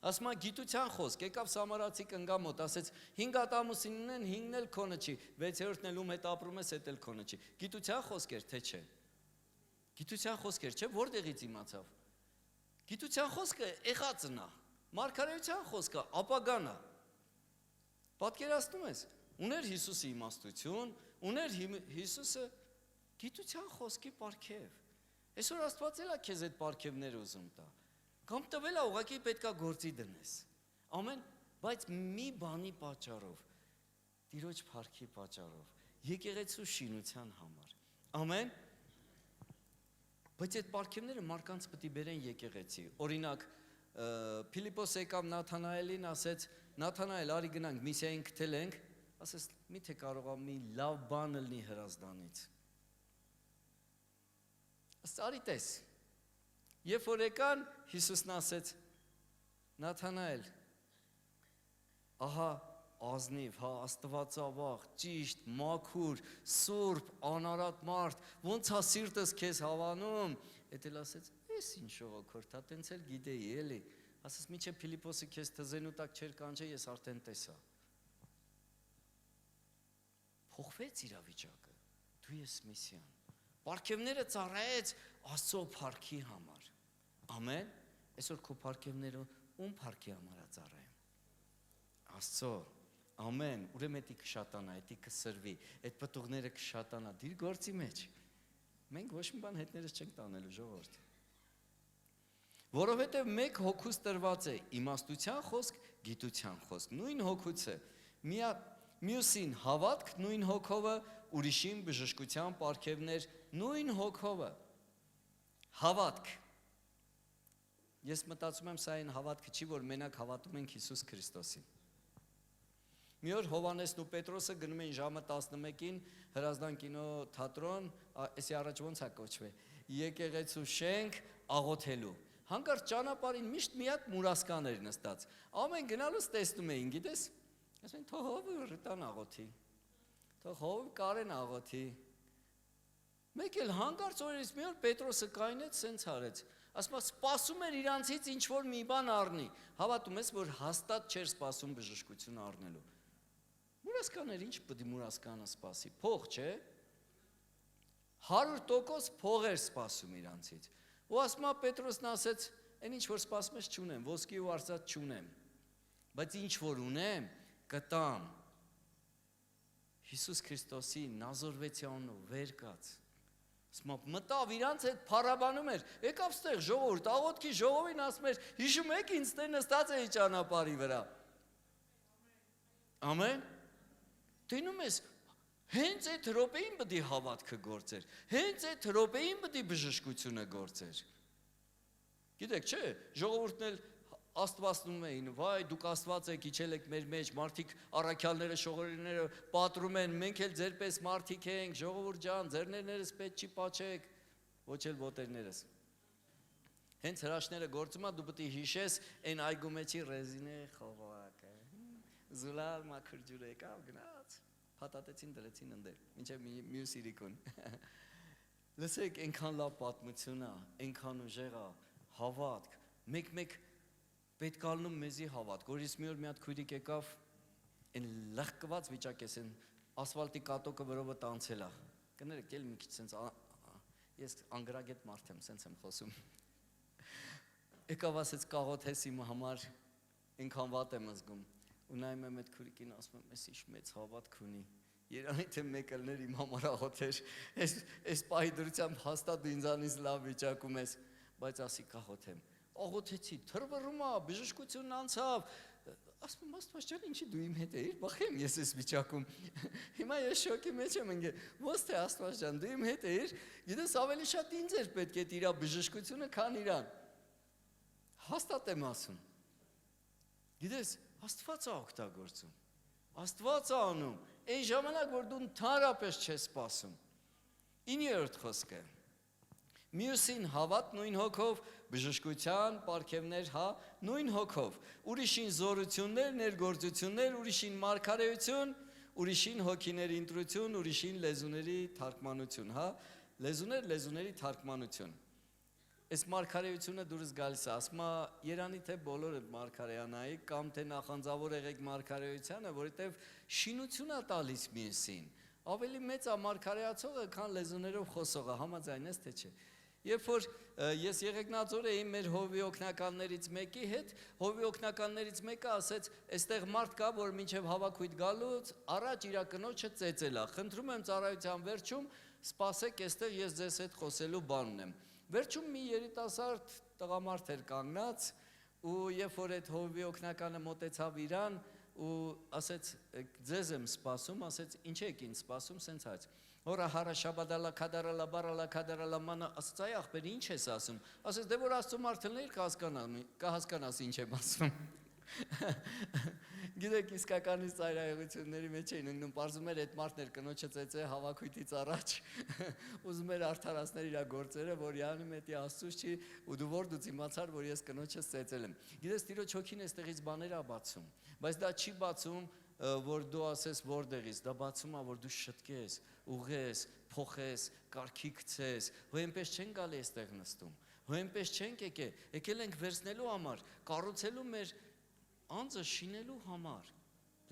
Ասում է գիտության խոսք, եկավ Սամարացի կնգա մոտ, ասեց 5 ամուսինն են, 5-ն էլ քոնը չի, 6-րդն էլ ում հետ ապրում ես, էդ էլ քոնը չի։ Գիտության խոսք էր, թե չէ։ Գիտության խոսք էր, չէ, որտեղից իմացավ։ Գիտության խոսքը եղածն է, մարգարեության խոսքը ապագան է։ Պատկերացնում ես, ուներ Հիսուսի իմաստություն, ուներ Հիսուսը գիտության խոսքի պարգև։ Այսօր Աստված էլ է քեզ այդ պարգևները ուզում տա։ Կամ տվել է ուղղակի պետքա գործի դնես։ Ամեն, բայց մի բանի պատճառով, Տիրոջ փառքի պատճառով, եկեղեցու շինության համար։ Ամեն։ Բայց այդ պարգևները մարդկանց պետք է բերեն եկեղեցի։ Օրինակ, Փիլիպոս եկավ Նաթանայելին, ասեց. Նաթանայել, արի գնանք, միսիային գտել ենք, ասես, միթե կարող է մի լավ բան լինի Հրազդանից։ Արի տես։ Երբ որ եկան, Հիսուսն ասեց. Նաթանայել, ահա ազնիվ, հա, աստվածավախ, ճիշտ, մաքուր, սուրբ, անարատ մարդ, ոնց է սիրտս քեզ հավանում։ Էդ էլ ասեց, ես ինչ շողոքորթ, տենց էլ գիտեի, էլի։ Ասես, միչե Փիլիպոսը քեզ թզենու տակ չեր կանչե, ես արդեն տեսա։ Փոխվեց իրավիճակը, դու ես միսիան։ Պարգևները ծառայեց Աստծո փառքի համար։ Ամեն։ Այսօր քո պարգևները ում փառքի համար է ծառայում։ Աստծո։ Ամեն։ Ուրեմն դա կշատանա, դա կսրվի, այդ պտուղները կշատանա դիր գործի մեջ։ Մենք ոչ մի բան հետներս չենք տանելու ժողովուրդ։ Որովհետև մեկ հոգուց տրված է իմաստության խոսք, գիտության խոսք։ Նույն հոգուց է։ Մյուսին հավատք նույն հոգովը, ուրիշին բժշկության պարգևներ նույն հոգովը։ Հավատք։ Ես մտածում եմ, սա այն հավատքը չի, որ մենակ հավատում ենք Հիսուս Քրիստոսին։ Մի օր Հովհաննեսն ու Պետրոսը գնում էին ժամը 11-ին Հրազդան կինոթատրոն, այսի առաջ ոնց է կոչվել, եկեղեցու շենք աղոթելու։ Հանկարծ ճանապարհին միշտ մի հատ մուրասկան էր նստած։ Ամեն գնալուց տեսնում էին, գիտես, ասում են թող հովը ռտան աղոթի։ Թող հովը կարեն աղոթի։ Մեկ էլ հանկարծ օրերից մի օր Պետրոսը կայնեց, սենց արեց։ Ասում է, սպասում էր իրանցից ինչ-որ մի բան առնի։ Հավատում ես, որ հաստատ չէր սպասում բժշկություն առնելու։ Մուրասկաններ, ինչ պետք է մուրասկանը սպասի։ Փող, չէ։ 100% փող էր սպասում իրանցից։ Ու ասում է Պետրոսն ասեց, այն ինչ որ սպասում ես չունեմ, ոսկի ու արծաթ չունեմ, բայց ինչ որ ունեմ, կտամ։ Հիսուս Քրիստոսի Նազորվեցի անունով վեր կաց։ Մտավ իրանց հետ փառաբանում էր, եկավ ստեղ ժողովուրդ, աղոթքի ժողովին ասում էր, հիշում եք ինձ տեղ նստած էի ճանապարհի վրա։ Ամեն։ Տենում ես, հենց այդ րոպեին պետք է հավատքը գործեր, հենց այդ րոպեին պետք է բժշկությունը գործեր։ Գիտեք, չէ, ժողովուրդն էլ Աստվածնում էին, վայ, դուք Աստված եք, իջել եք մեր մեջ, մարդիկ առաքյալները, շողերները պատրում են, մենք էլ ձեր պես մարդիկ ենք, ժողովուրդ ջան, ձեր ներներս պետք չի պաչեք, ոչ էլ ոտերներս։ Հենց հրաշները գործում է, դու պետք է հիշես այն այգու մեջի ռեզինե խողովակը, զուլալ մաքուր եկավ գնաց, փաթաթեցին դրեցին ընդեր, մինչև մյուս իրիկուն։ Լսեք, այնքան լավ պատմություն է, այնքան ուժեղ է, հավատք, մեկ պետք ալնում մեզի հավատք, որից մի օր մի հատ քույրիկ եկավ, այն լղկված վիճակ ես, այն ասվալտի կատոկը վրովը տանցել է, կներեք էլ մի քիչ սենց, ես անգրագետ մարդ եմ, սենց եմ խոսում, եկավ ասեց կաղոթես իմ համար, այնքան վատ եմ զգում, ու նայում եմ այդ քույրիկին ասում եմ, ես ինչ մեծ հավատք ունի, երանի թե մեկ ելներ իմ համար աղոթեր, այս պահի դրությամբ հաստատ դու ինձանից լավ վիճակում ես, բայց ասի կաղոթեմ, աղոթեցի, թրվռում է, բժշկությունն անցավ, ասում եմ Աստված ջան, ինչի դու իմ հետ էիր, բախեմ ես այս վիճակում, հիմա ես շոկի մեջ եմ ընկել, ո՞ց թե Աստված ջան, դու իմ հետ էիր, գիտես ավելի շատ ինձ էր պետք է իր բժշկությունը, քան իրան, հաստատ եմ ասում, գիտես, Աստված է օգտագործում, Աստված է անում, այն ժամանակ, որ դու ընդհանրապես չես սպասում, 9-րդ խոսքը, մյուսին հավատ նույն հոգով, բժշկության, պարգևներ, նույն հոգով, ուրիշին զորություններ, ներգործություններ, ուրիշին մարգարեություն, ուրիշին հոգիների ընտրություն, ուրիշին լեզուների թարգմանություն, լեզուների թարգմանություն։ Այս մարգարեությունը դուրս գալիս է, ասում է, երանի թե բոլորը մարգարեանայի, կամ թե նախանձավոր եղեք մարգարեությանը, որովհետև շինություն է տալիս մյուսին, ավելի մեծ է մարգարեացողը, քան լեզուներով խոսողը, համաձայն ես թե չէ։ Երբ որ ես Եղեգնաձոր էի մեր հովի օգնականներից մեկի հետ, հովի օգնականներից մեկը ասեց, այստեղ մարդ կա, որ մինչև հավաքույթ գալուց առաջ իր կնոջը ծեծել է, խնդրում եմ ծառայության վերջում սպասեք, այստեղ ես ձեզ հետ խոսելու բան ունեմ։ Վերջում մի երիտասարդ տղամարդ էր կանգնած ու երբ որ այդ հովի օգնականը մոտեցավ իրան ու ասեց ձեզ եմ սպասում, ասեց ինչ եք ինձ սպասում, սենց հայց։ Հորա հարա շաբադալա քադարալա բարալա քադարալա մանա ասեց այ ախպեր ինչ ես ասում, ասեց դե որ Աստծո մարդներ կհասկանաս ինչ եմ ասում։ Գիտեք իսկականից ծայրահեղությունների մեջ էին ընկնում, պարզում էր այդ մարդն էր կնոջը ծեծե հավաքույթից առաջ, ուզում էր արդարացնել իր գործերը, որ յանի մետի Աստծուց չի, ու դու որ իմացար, որ ես կնոջս ծեծել եմ։ Գիտես Տիրոջ հոգին այստեղից բաներ է բացում, բայց դա չի բացում, որ դու ասես որտեղից, դա բացում է, որ դու շտկես, ուղես, փոխես, կարգի գցես, հո այնպես չեն գալի այստեղ նստում, հո այնպես չենք եկել ենք վերցնելու համար, կառուցելու մեր անձը շինելու համար,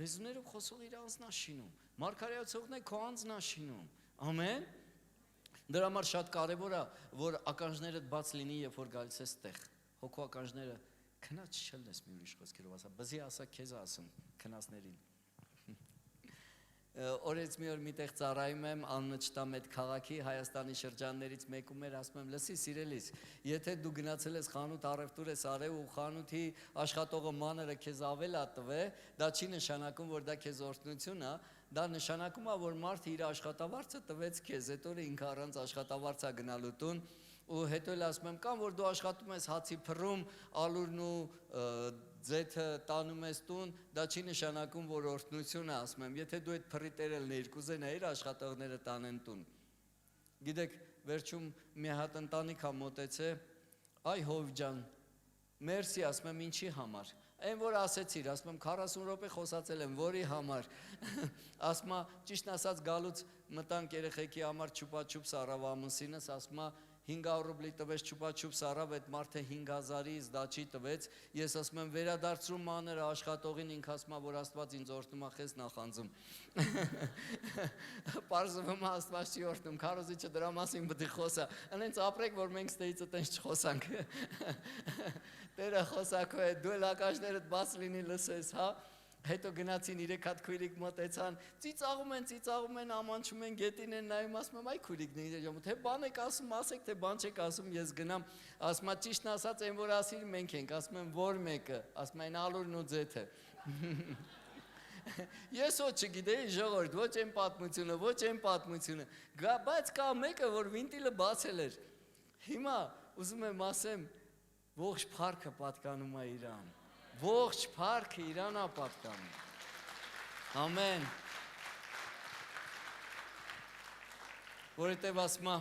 լեզուներով խոսող իր անձն է շինում, մարգարեացողն է քո անձն է շինում, ամեն, դրա համար շատ կարևոր է, որ ականջներդ բաց լինի, երբ որ գալիս ես տեղ, հոգու ականջները քնած չլնես մի ուրիշ խոսքերով ասա, բզի ասա քեզ ասում, քնածներին։ Օրից մի օր միտեղ ծառայում եմ, անունը չտամ այդ քաղաքի Հայաստանի շրջաններից մեկում էր, ասում եմ, լսի սիրելիս, եթե դու գնացել ես խանութ առևտուր ես արել ու խանութի աշխատողը մանրը քեզ ավել է տվել, դա չի նշանակում, որ դա քեզ օրհնություն է, դա նշանակում է, որ մարդը իր աշխատավարձը տվեց քեզ, հետո ինքը առանց աշխատավարձ է գնալու տուն, ու հետո էլ ասում եմ, կամ որ դու աշխատում ես հացի փռում, ալուրն ու ձեթը տանում ես տուն, դա չի նշանակում, որ օրհնություն է, ասում եմ, եթե դու այդ փռի տերելն էիր, կուզենայիր աշխատողները տանեն տուն։ Գիտեք, վերջում մի հատ ընտանիք է մոտեցե, այ հով ջան, մերսի, ասում եմ, ինչի համար։ Այն որ ասեցիր, ասում եմ 40 րոպե խոսացել եմ, որի համար։ Ասում եմ, ճիշտ ասած գալուց մտանք երեխեքի համար չուպաչուպ սարավ ամուսինս, ասում եմ, 500 ռուբլի տվեց չուպա-չուպս առավ, այդ մարդը 5000-ի զդաչի տվեց, ես ասում եմ վերադարձրում մաները աշխատողին, ինք ասում է, որ Աստված ինձ օրհնում է, խես նախանձում։ Պարզվում է Աստված չի օրհնում, քարոզիչը դրա մասին պետք է խոսա, այնց ապրեք, որ մենք ստեից այդպես չխոսանք։ Տերը խոսակո է, դու լակաշներդ բաց լինի լսես, հա։ Հետո գնացին 3 հատ քույրիկ մոտեցան, ծիծաղում են, ամանչում են, գետին են նայում, ասում եմ, այ քույրիկներ, թե բան եք ասում, ասեք, թե բան չեք ասում, ես գնամ, ասում եմ, ճիշտն ասած, այն որ ասիր մենք ենք, ասում եմ, որ մեկը, ասում եմ, ալուրն ու ձեթը։ Ես ոչ չգիտեի ժողովուրդ, ոչ այն պատմությունը, բայց կա մեկը, որ վինտիլը բացել էր։ Հիմա ուզում եմ ասեմ, ողջ փառքը պատկանում է իրան։ Ողջ փառքը իրան է պատկանում։ Ամեն։ Որովհետև ասում է,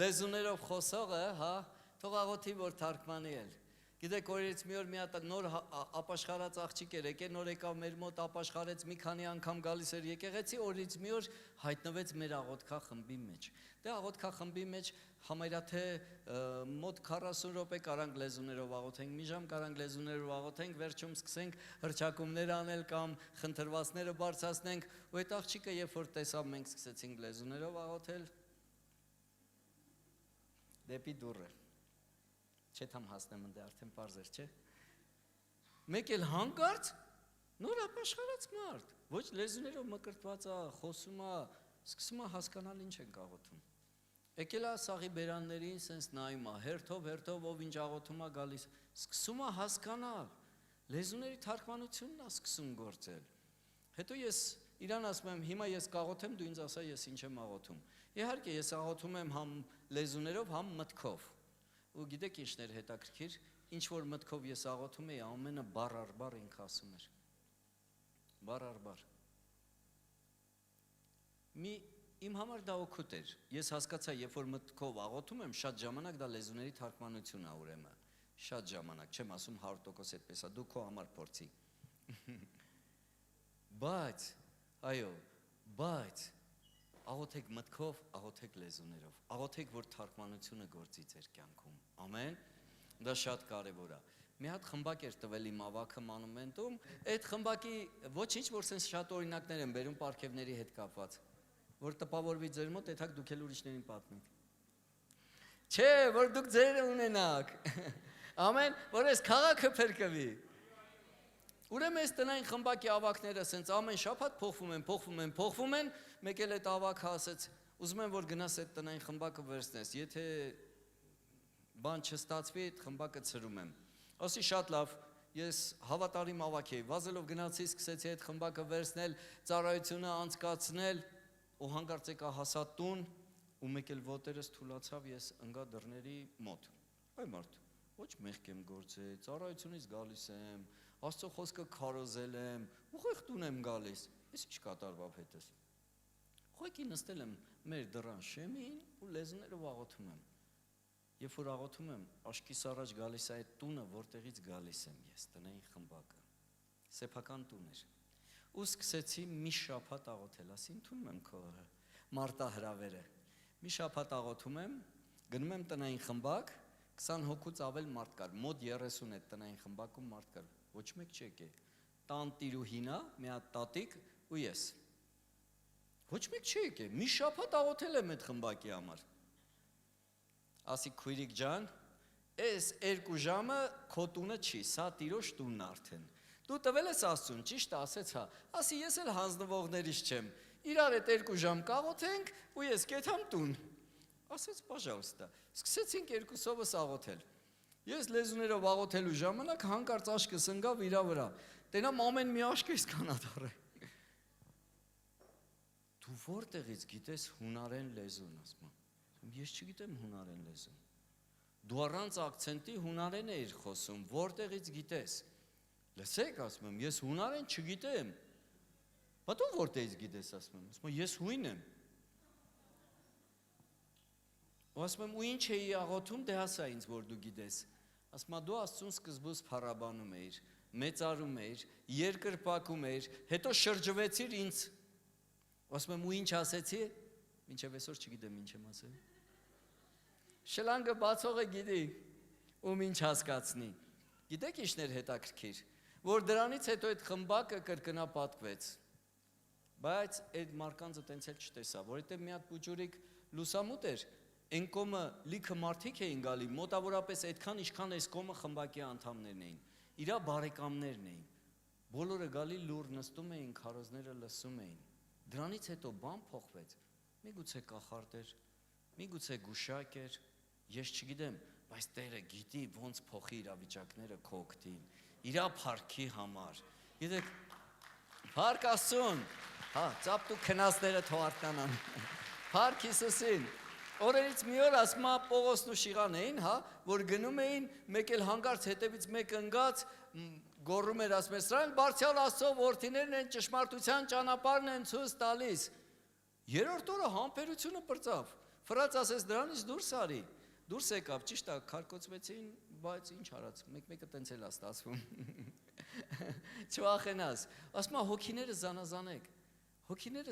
լեզուներով խոսողը, հա, թող աղոթի, որ թարգմանի էլ։ Գիտեք, օրերից մի օր մի հատ նոր ապաշխարած աղջիկ էր եկել, նոր եկավ մեր մոտ ապաշխարեց, մի քանի անգամ գալիս էր եկեղեցի, օրերից մի օր հայտնվեց մեր աղոթքախմբի մեջ։ Դե աղոթքախմբի մեջ համարյա թե մոտ 40 րոպե կարանք լեզուներով աղոթենք, մի ժամ կարանք լեզուներով աղոթենք, վերջում սկսենք հրճակումներ անել կամ խնդրվածները բարձրացնենք, ու այդ աղջիկը երբ որ տեսավ մենք սկսեցինք լեզուներով աղոթել, դեպի դուռը Չէ թամ հասնեմ ընդ արդեն պարզ էր, չէ։ Մեկ էլ հանկարծ նոր ապաշխարած մարդ, ոչ լեզուներով մկրտված է, խոսում է, սկսում է հասկանալ ինչ ենք աղոթում։ Եկել է սաղի բերաններին, սենց նայում է, հերթով ով ինչ աղոթում է գալիս, սկսում է հասկանալ, լեզուների թարգմանությունն է սկսում գործել։ Հետո ես իրան ասում եմ, հիմա ես կաղոթեմ, դու ինձ ասա ես ինչ եմ աղոթում։ Իհարկե ես աղոթում եմ համ լեզուներով, համ մտքով։ Ու գիտեք ինչն էր հետաքրքիր, ինչ որ մտքով ես աղոթում էի, ամենը բառ առ բառ ինքը ասում էր։ Բառ առ բառ։ Իմ համար դա օգուտ էր։ Ես հասկացա, երբ որ մտքով աղոթում եմ, շատ ժամանակ դա լեզուների թարգմանություն է ուրեմն։ Շատ ժամանակ, չեմ ասում 100% այդպես է, դու քո համար փորձի։ Բայց, այո, աղոթեք մտքով, աղոթեք լեզուներով, աղոթեք, որ թարգմանությունը գործի ձեր կյանքում, ամեն, դա շատ կարևոր է։ Մի հատ խմբակ էր տվել իմ ավագը մանումենտում, այդ խմբակի ոչինչ, որ սենց շատ օրինակներ են բերում պարգևների հետ կապված, որ տպավորվի ձեր մոտ, այդհակ դուք էլ ուրիշներին պատմեք։ Չէ, որ դուք ձեր ունենաք, ամեն, որ այս քաղաքը փրկվի։ Ուրեմն այս տնային խմբակի ավակները սենց ամեն շաբաթ փոխվում են, մեկ էլ այդ ավակը ասեց, ուզում եմ որ գնաս այդ տնային խմբակը վերցնես, եթե բան չստացվի, այդ խմբակը ցրում եմ։ Ասի շատ լավ, ես հավատարիմ ավակ էի, վազելով գնացի, սկսեցի այդ խմբակը վերցնել, ծառայությունը անցկացնել, ու հանկարծ եկա հասա տուն, ու մեկ էլ ոտերս թուլացավ, ես ընկա դռների մոտ։ Այ մարդ, ոչ մեղք եմ գործել, ծառայությունից գալիս եմ, Աստծո խոսքը քարոզել եմ, ուղիղ տուն եմ գալիս, ես ինչ կատարվավ հետս։ Ուղղակի նստել եմ մեր դռան շեմին ու լեզուներով աղոթում եմ։ Երբ որ աղոթում եմ, աչքիս առաջ գալիս է այդ տունը, որտեղից գալիս եմ ես, տնային խմբակը, սեփական տուն էր։ Ու սկսեցի մի շաբաթ աղոթել, ասի ընդունում եմ քո մարտահրավերը։ Մի շաբաթ աղոթում եմ, գնում եմ տնային խմբակ, 20 հոգուց ավել մարդ կար, մոտ 30 այդ տնային խմբակում մարդ կար, ոչ մեկ չեկե, տանտիրուհինա, մի հատ տատիկ ու ես, ոչ մեկ չեկե, մի շաբաթ աղոթել եմ այդ խմբակի համար, ասի քույրիկ ջան, այս 2 ժամը քո տունը չի, սա տիրոջ տունն արդեն, դու տվել ես Աստծուն, ճիշտ ասեց հա, ասի ես էլ հանձնվողներից չեմ, իրար այդ 2 ժամ կաղոթենք ու ես կեթամ տուն, ասեց պաժալստա, սկսեցինք երկուսովս աղոթել, ես լեզուներով աղոթելու ժամանակ հանկարծ աշկս ընկավ իրա վրա, տենամ ամեն մի աշկ ես կանադար է, դու որտեղից գիտես հունարեն լեզուն, ասում ես չգիտեմ հունարեն լեզուն, դու առանց ակցենտի հունարեն էիր խոսում, որտեղից գիտես, լսեք ասում եմ, ես հունարեն չգիտեմ, բա դու որտեղից գիտես ասում եմ, ես հույն եմ, ու ասում եմ, ու ինչ էի աղոթում, դե հասա ինձ, որ դու գիտես, ասում եմ, դու Աստծուն սկզբուց փառաբանում էիր, մեծարում էիր, երկրպագում էիր, հետո շրջվեցիր ինձ, ասում եմ, ու ինչ ասեցի, մինչև այսօր չգիտեմ ինչ եմ ասել, Շլանգը բացողը գիտի, ում ինչ հասկացնի։ Գիտեք ինչներ հետաքրքիր, որ դրանից հետո այդ խմբակը կրկնապատկվեց։ Բայց այդ մարկանցը տենց էլ չտեսա, որովհետև մի հատ պուջուրիկ լուսամուտ էր, այն կոմը լիքը մարդիկ էին գալի, մոտավորապես այդքան ինչքան այս կոմը խմբակի անդամներն էին, իրա բարեկամներն էին, բոլորը գալի լուր նստում էին, քարոզները լսում էին, դրանից հետո բան փոխվեց, միգուցե կախարդ էր, միգուցե գուշակ էր, ես չգիտեմ, բայց Տերը գիտի ոնց փոխի իրավիճակները քո օգտին, իրա փառքի համար, գիտեք, փառք Աստծուն, հա, ծապտու քնածները թող արթնանան, փառք Հիսուսին, օրերից մի օր ասում է Պողոսն ու Շիղան էին, հա, որ գնում էին, մեկ էլ հանգարց հետևից մեկ ընկած, գոռում էր, ասում էր, սրանք բարձրյալ Աստծո որդիներն են, ճշմարտության ճանապարհն են ցույց տալիս։ Երրորդ օրը համբերությունը պրծավ, ֆրաց ասեց դրանից դուրս արի, դուրս եկավ, ճիշտ է, քարկոծվեցին, բայց ինչ արած, մեկ-մեկը տենց էլ է ստացվում։ Չվախենաս, ասում է հոգիները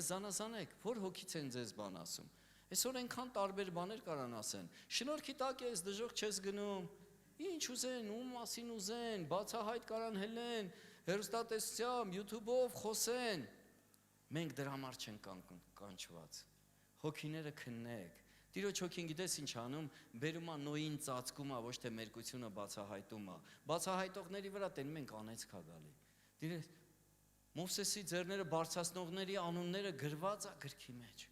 զանազանեք, որ հոգից են ձեզ բան ասում։ Այսօր այնքան տարբեր բաներ կարան ասեն, շնորհքի տակ ես, դժոխք չես գնում, ինչ ուզեն, ում մասին ուզեն, բացահայտ կարան հելեն, հեռուստատեսությամբ, YouTube-ով խոսեն, մենք դրա համար չենք կանչված, հոգիները քննեք, Տիրոջ հոգին գիտես ինչ անում, բերում է նոյին ծածկում է, ոչ թե մերկությունը բացահայտում է, բացահայտողների վրա տենում ենք անեծք է գալի, Տիրոջ, Մովսեսի ձեռները բարձրացնողների անունները գրված է գրքի մեջ,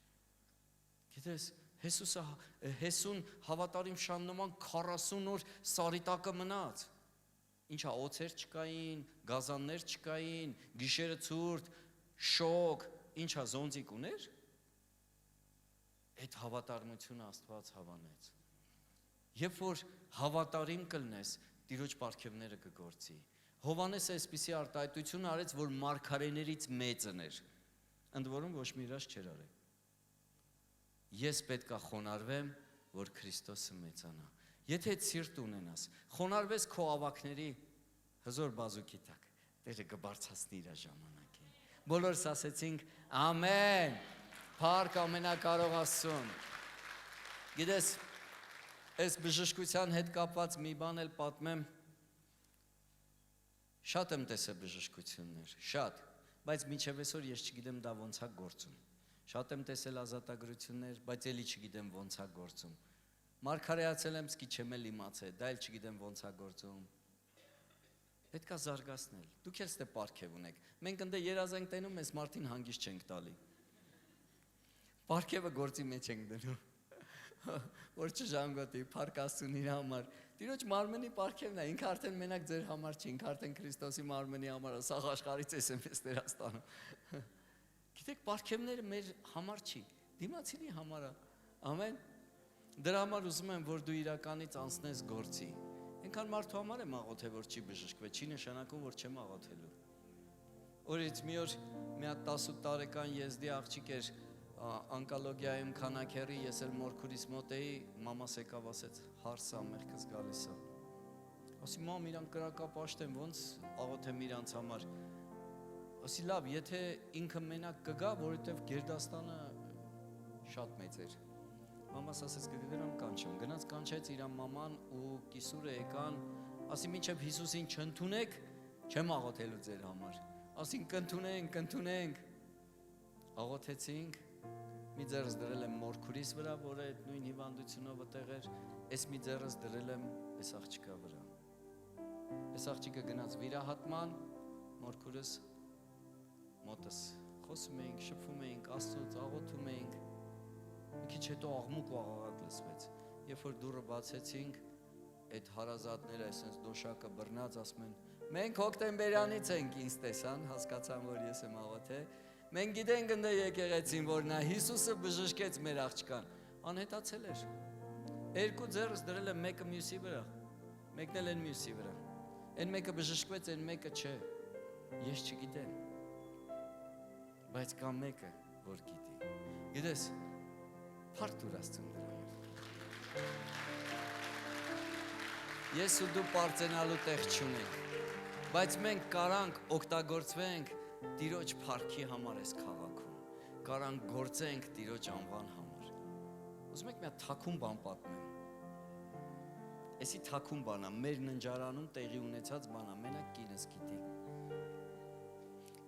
գիտես, Հեսուն հավատարիմ շան նման 40 օր սարի տակը մնաց, ինչա օձեր չկային, գազաններ չկային, գիշերը ցուրտ, շոկ, ինչա զոնձիկ ուներ, այդ հավատարմությունը Աստված հավանեց, երբ որ հավատարիմ կլնես, Տիրոջ պարգևները կգործի, Հովանեսը այսպիսի արտահայտություն արեց, որ մարգարեներից մեծն էր, ընդ որում ոչ մի իրաց չէր արել, ես պետք է խոնարհվեմ, որ Քրիստոսը մեծանա, եթե այդ սիրտ ունենաս, խոնարհվես քո ավակների հզոր բազուկի տակ, Տերը կբարձրացնի իր ժամանակին, բոլորս ասեցինք ամեն, փառք ամենակարող Աստծուն, գիտես, այս բժշկության հետ կապված մի բան էլ պատմեմ, շատ եմ տեսել բժշկություններ, շատ, բայց մինչև այսօր ես չգիտեմ դա ոնց է գործում, շատ եմ տեսել ազատագրություններ, բայց էլի չգիտեմ ոնց է գործում, մարգարեացել եմ, սկի չեմ էլ իմացել, դա էլ չգիտեմ ոնց է գործում, պետք է զարգացնել, դուք էլ ստե պարգև ունեք, մենք ընդ երազ ենք տենում, այս մարդին հանգիստ չենք տալի, պարգևը գործի մեջ ենք դնում, որ չժանգոտի, փառք Աստծուն իր համար, Տիրոջ մարմնի պարգևն է, ինքը արդեն մենակ ձեր համար չի, ինքը արդեն Քրիստոսի մարմնի համար է, սաղ աշխարհից ես եմ ես Տեր Աստանում, գիտեք, պարգևները մեր համար չի, դիմացինի համար է, ամեն, դրա համար ուզում եմ, որ դու իրականից անցնես գործի, այնքան մարդու համար եմ աղոթել, որ չի բժշկվել, չի նշանակում, որ չեմ աղոթելու, օրից մի օր մի հատ 18 տարեկան եզդի աղջիկ էր, անկալոգիայում քանակերի, ես էլ մորքուրիս մոտ էի, մամաս եկավ ասեց, հարսա, մեղքս գալիս է, ասի մամ իրանք կրակապաշտ են, ոնց աղոթեմ իրանց համար, ասի լավ, եթե ինքը մենակ կգա, որովհետև Գերդաստանը շատ մեծ էր, մամաս ասեց կգնամ կանչեմ, գնաց կանչեց իր մաման ու կիսուրը եկան, ասի մինչև Հիսուսին չընդունեք, չեմ աղոթելու ձեր համար, ասին կընդունենք, աղոթեցինք, մի ձեռս դրել եմ մորքուրիս վրա, որը այդ նույն հիվանդությունով վտեղ էր, այս մի ձեռս դրել եմ այս աղջիկա վրա, այս աղջիկը գնաց վիրահատման, մորքուրս մոտս, խոսում էինք, շփվում էինք, Աստծուց աղոթում էինք, մի քիչ հետո աղմուկ ու աղաղակ լսվեց, երբ որ դուռը բացեցինք, այդ հարազատները այսպես դոշակը բռնած ասում են, մենք հոկտեմբերյանից ենք ինձ տեսան, հասկացան, որ ես եմ աղոթել, մենք գիտենք ընդ եկեղեցին, որ նա Հիսուսը բժշկեց մեր աղջկան, անհետացել էր, երկու ձեռս դրել եմ մեկը մյուսի վրա, մեկն էլ են մյուսի վրա, են մեկը բժշկվեց, են մեկը չէ, ես չգիտեմ, բայց կա մեկը, որ գիտի, գիտես, փառք տուր Աստծուն դրա համար, ես ու դու պարծենալու տեղ չունենք, բայց մենք կարանք օգտագործվենք Տիրոջ փառքի համար այս քաղաքում, կարանք գործենք Տիրոջ անվան համար, ուզում եք մի հատ թաքուն բան պատմեմ, Էսի թաքուն բանա, մեր ննջարանում տեղի ունեցած բանա, մենակ կինս գիտի։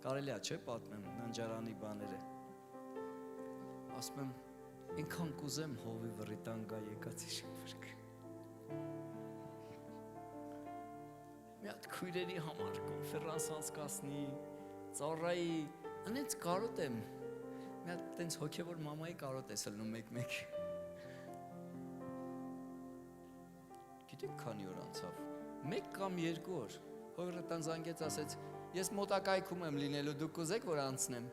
Կարելի է, չէ՞, պատմեմ ննջարանի բաները։ Ասում եմ, ինքան կուզեմ հովի վրիտան գա եկացի շվրկ։ Մի հատ քույրերի համար կոնֆերանս անցկացնի, ծառայի, անենց կարոտ եմ։ Մի հատ տենց հոգևոր մամայի կարոտ ես լնում մեկ-մեկ։ Գիտեք քանի օր անցավ։ 1 կամ 2 օր։ Հովրտան զանգեց ասեց, ես մոտակայքում եմ լինելու, դուք կուզեք որ անցնեմ։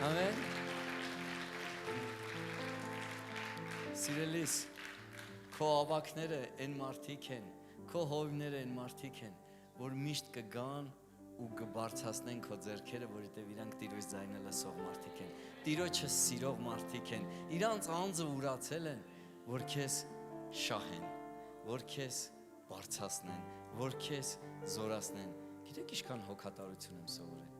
Ամեն։ Սիրելիս, քո ավակները այն մարդիկ են, քո հովիները այն մարդիկ են, որ միշտ կգան ու կբարձրացնեն քո ձեռքերը, որովհետև իրանք Տիրոջ ձայնը լսող մարդիկ են, Տիրոջը սիրող մարդիկ են, իրանց անձը ուրացել են, որ քեզ շահեն, որ քեզ բարձրացնեն, որ քեզ զորացնեն։ Գիտեք ինչքան հոգատարություն եմ սովորել։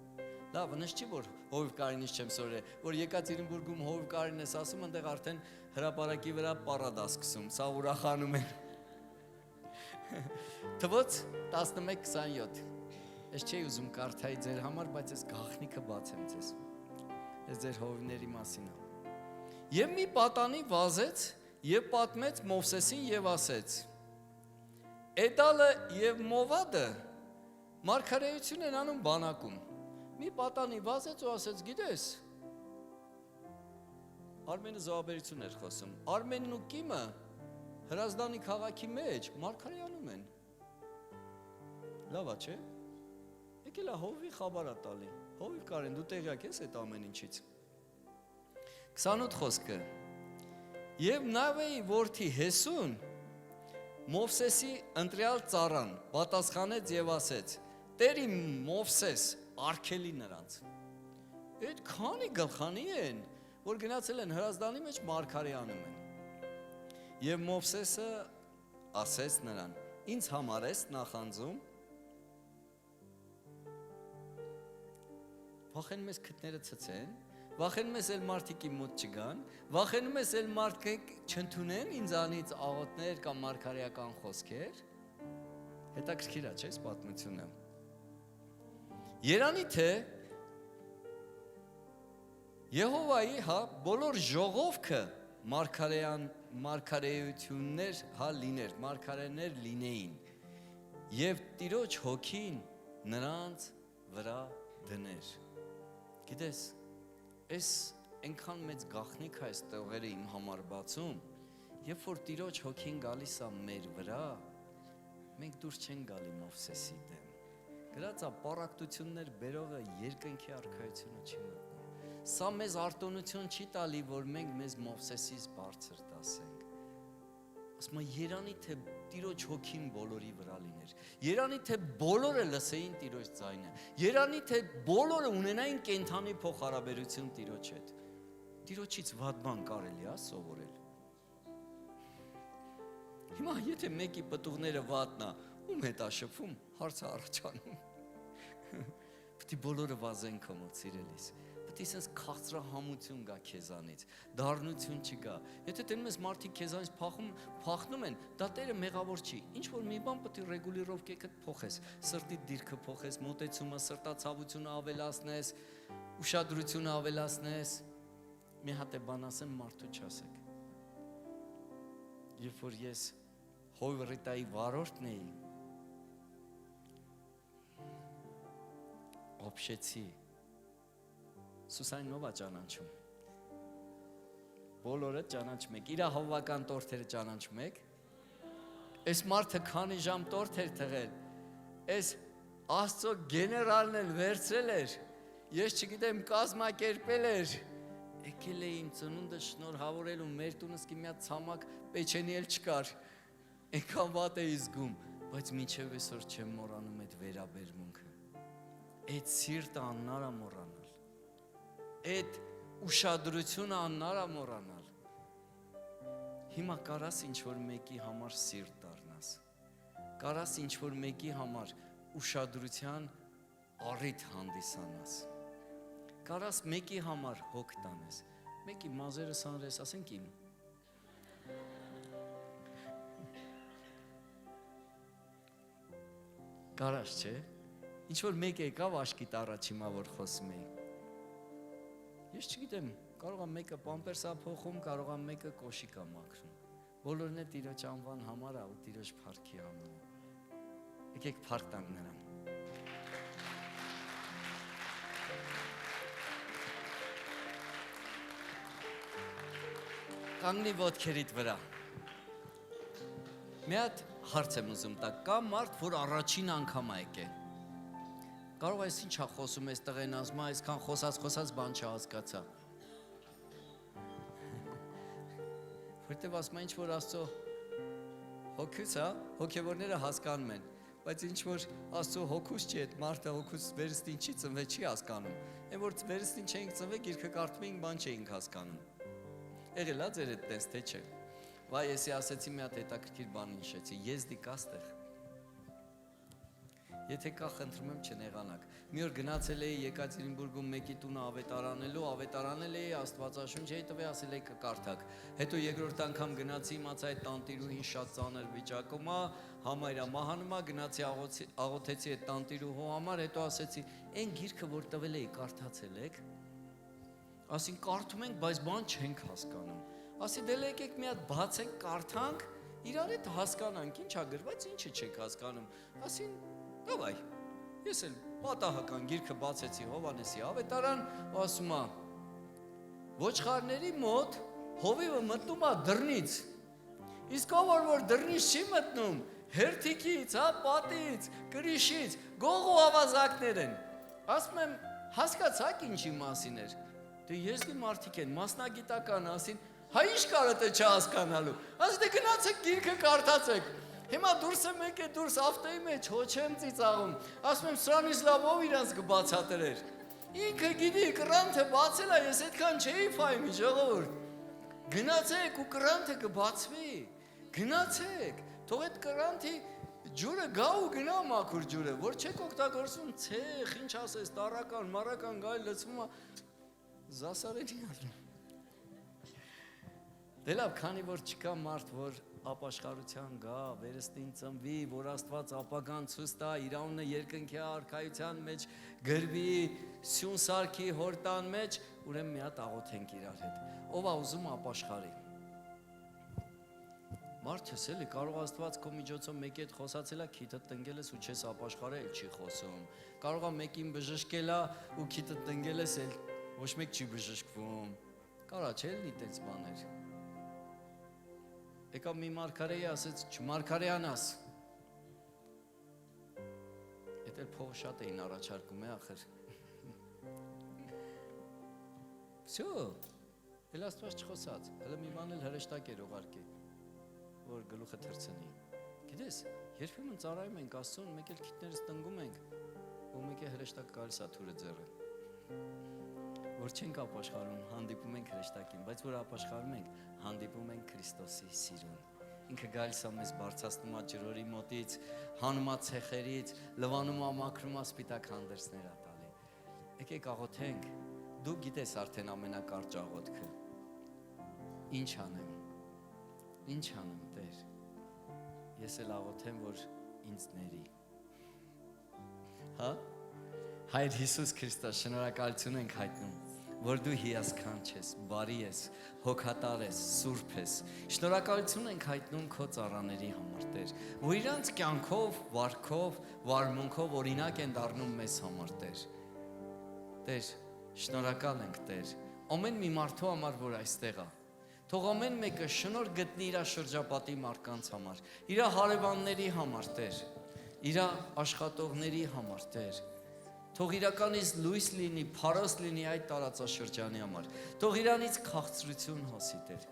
Լավ, նշ չի որ հովիվ կարինից չեմ սովորել, որ Եկատերինբուրգում հովիվ կարին ես ասում, այնտեղ արդեն հրապարակի վրա պարադ ասկսում, սա ուրախանում են։ Թվոց 11:27։ Ես չէի ուզում կարդայի ձեր համար, բայց ես գաղտնիքը բացեմ ձեզ։ Ես ձեր հովիվների մասին եմ։ Եվ մի պատանի վազեց եւ պատմեց Մովսեսին եւ ասեց. Էդալը եւ Մովադը մարգարեություն են անում բանակում։ Մի պատանի վազեց ու ասեց, գիտես, Արմենը զոհաբերություն էր խոսում։ Արմենն ու Կիմը Հրազդանի քաղաքի մեջ մարգարեանում են։ Լավ է, չէ՞։ Եկել է հովի խաբարա տալի։ Հովի Կարեն, դու տեղյակ ես այդ ամեն ինչից։ 28 խոսքը։ Եվ Նավեի որդի Հեսուն Մովսեսի ընտրյալ ծառան պատասխանեց եւ ասեց. Տերի Մովսես, արգելի նրանց։ Այդ քանի գլխանի են, որ գնացել են Հրազդանի մեջ մարգարեանում են։ Եվ Մովսեսը ասեց նրան. Ինձ համար ես նախանձում։ Վախենում ես քթները ցցեն, վախենում ես էլ մարդիկի մոտ չգան, վախենում ես էլ մարդիկ չընդունեն ինձանից աղոթներ կամ մարգարեական խոսքեր։ Հետաքրքիր է, չէ՞, պատմությունը։ Երանի թե Եհովայի բոլոր ժողովքը մարգարեություններ լիներ, մարգարեներ լինեին եւ Տիրոջ հոգին նրանց վրա դներ։ Գիտես, այս այնքան մեծ գաղտնիք է այս տողերը իմ համար բացում, երբ որ Տիրոջ հոգին գալիս է մեր վրա, մենք դուրս չենք գալի Մովսեսի դեմ։ Գրած է պարակտություններ բերողը երկնքի արքայությունը չի մտնում։ Սա մեզ արտոնություն չի տալի, որ մենք մեզ Մովսեսից բարձր դասենք։ Ասում եմ, երանի թե Տիրոջ հոգին բոլորի վրա լիներ։ Երանի թե բոլորը լսեին Տիրոջ ձայնը։ Երանի թե բոլորը ունենային կենդանի փոխհարաբերություն Տիրոջ հետ։ Տիրոջից վատ բան կարելի է սովորել։ Հիմա եթե մեկի պտուղները վատնա, ում հետ է շփվում, հարցը առաջանում։ Պետք է բոլորը վազեն քո մոտ, սիրելիս։ Պետք է sense քաղցրահամություն գա քեզանից, դառնություն չգա։ Եթե տենում ես մարդիկ քեզանից փախնում են, դա Տերը մեղավոր չի։ Ինչ որ մի բան պետք է ռեգուլիրով կեքդ փոխես, սրտի դիրքը փոխես, մոտեցումը, սրտացավությունը ավելացնես, ուշադրությունը ավելացնես։ Մի հատ է բան ասեմ, մարդու չասեք։ Երբ որ ես Հովրիտայի վարորդն էի, օբշեցի Սուսանին ով է ճանաչում։ Բոլորը ճանաչում եք, իր հովվական տորթերը ճանաչում եք։ Այս մարդը քանի ժամ տորթ էր թղել, այս Աստծո գեներալն էլ վերցրել էր, ես չգիտեմ կազմակերպել էր, եկել է իմ ծնունդը շնորհավորել ու մեր տունս մի հատ ցամաք պեչենի էլ չկար, այնքան վատ էի զգում, բայց մինչև այսօր չեմ մոռանում այդ վերաբերմունքը, այդ սիրտը աննար է մոռանալ, այդ ուշադրությունը աննար է մոռանալ։ Հիմա կարաս ինչ-որ մեկի համար սիրտ դառնաս, կարաս ինչ-որ մեկի համար ուշադրության առիթ հանդիսանաս, կարաս մեկի համար հոգ տանես, մեկի մազերը սանրես, ասենք իմ Կարաշ չէ։ Ինչ որ մեկ եկավ աշկիտ առաջ հիմա որ խոսում էի։ Ես չգիտեմ, կարող եմ մեկը պամպերս է փոխում, կարող եմ մեկը կոշիկ է մաքրում։ Բոլորն է Տիրոջ անվան համար է ու Տիրոջ փառքի համար։ Եկեք փառք տանք նրան։ Կանգնի ոտքերիդ վրա։ Մի հատ հարց եմ ուզում տա, կա մարդ, որ առաջին անգամ է եկել։ Կարող ես ինչ է խոսում ես տղեն ասում, այսքան խոսած բան չհասկացա։ Որտեվ ասում ինչ որ Աստծո հոգուց է, հոգևորները հասկանում են, բայց ինչ որ Աստծո հոգուց չի, այդ մարդը հոգուց վերստին չի ծնվել, չի հասկանում։ Այն որ վերստին չէինք ծնվել, գիրքը կարդում էինք, բան չէինք հասկանում։ Եղել է ձեր այդ տես թե չէ։ Վայ, եսի ասեցի մի հատ հետաքրքիր բան հիշեցի, եզդի կա ստեղ։ Եթե կա, խնդրում եմ չնեղանաք։ Մի օր գնացել էի Եկատերինբուրգում մեկի տունը ավետարանել էի Աստվածաշունչ էի տվել, ասել էի կկարդակ։ Հետո երկրորդ անգամ գնացի, իմացա այդ տանտիրուհին շատ ծանր վիճակում է, համարյա մահանում է, գնացի աղոթեցի այդ տանտիրուհու համար, հետո ասեցի, այն գիրքը որ տվել էի կարդացել եք։ Ասին կարդում ենք, բայց բան չենք հասկանում։ Ասի դե եկեք մի հատ բացենք, կարդանք, իրար հետ հասկանանք, ինչ ա գրված, ինչը չեք հասկանում։ Ասին Գավայ, ես էլ պատահական գիրքը բացեցի Հովանեսի ավետարան, ասում է ոչխարների մոտ հովիվը մտնում է դռնից, իսկ որ դռնից չի մտնում, հերթիկից, պատից, կրիշից, գող ու ավազակներ են, ասում եմ հասկացաք ինչի մասին էր, դե ես դի մարդիկ են, մասնագիտական ասին, հա ինչ կարդ է չհասկանալու, ասի դե գնացեք գիրքը կարդացեք, Հիմա դուրս եմ եկել դուրս ավտոյի մեջ հոչ եմ ծիծաղում, ասում եմ սրանից լավ ով իրանց կբացատրեր, ինքը գիտի կրանթը բացել է, ես այդքան չէի ֆայմի ժողովուրդ, գնացեք ու կրանթը կբացվի, գնացեք, թող այդ կրանթի ջուրը գա ու գնա մաքուր ջուրը, որ չեք օգտագործում ցեխ, ինչ ասես, տարական, մարական գայլ լցվում է, զասարելի ալնում։ Դե լավ, քանի որ չկա մարդ, որ ապաշխարության գա, վերստին ծնվի, որ Աստված ապագան ցույց տա, իր անունը երկնքի արքայության մեջ գրվի, սյուն սարքի հորտան մեջ, ուրեմն մի հատ աղոթենք իրար հետ։ Ով է ուզում ապաշխարի։ Մարդս էլի կարող Աստված քո միջոցով մեկի հետ խոսացել է, քիթը տնկել ես ու չես ապաշխարել, չի խոսում։ Կարող է մեկին բժշկել է ու քիթը տնկել ես, էլ ոչ մեկ չի բժշկվում։ Կարա չէ՞ լինի տենց բաներ։ Եկավ մի մարգարեի ասեց, չմարգարեանաս։ Էդ էլ փող շատ էին առաջարկում է ախր։ Всё, էլ Աստված չխոսած, հələ մի բան էլ հրեշտակ էր ուղարկի, որ գլուխը թռցնի։ Գիտես, երբեմն ծառայում ենք Աստծուն, մեկ էլ քիթներս տնգում ենք, ու մեկ է հրեշտակ գալիս է թուրը ձեռը։ Որ չենք ապաշխարում, հանդիպում ենք հրեշտակին, բայց որ ապաշխարում ենք, հանդիպում ենք Քրիստոսի սիրուն։ Ինքը գալիս է մեզ բարձրացնում է ջրորի մոտից, հանում է ցեխերից, լվանում է մաքրում է սպիտակ հանդերձներ է տալի։ Եկեք աղոթենք, դու գիտես արդեն ամենակարճ աղոթքը։ Ինչ անեմ։ Ինչ անեմ, Տեր։ Ես էլ աղոթեմ, որ ինձ ների։ Հա? Հայր Հիսուս Քրիստոս, շնորհակալություն ենք հայտնում, որ դու հիասքանչ ես, բարի ես, հոգատար ես, սուրբ ես։ Շնորհակալություն ենք հայտնում քո ծառաների համար, Տեր, որ իրանց կյանքով, վարքով, վարմունքով օրինակ են դառնում մեզ համար, Տեր։ Տեր, շնորհակալ ենք, Տեր, ամեն մի մարդու համար, որ այստեղ է։ Թող ամեն մեկը շնորհ գտնի իր շրջապատի մարդկանց համար, իր հարևանների համար, Տեր, իր աշխատողների համար, Տեր։ Թող իրանից լույս լինի, փարոս լինի այդ տարածաշրջանի համար։ Թող իրանից քաղցրություն հոսի, Տեր։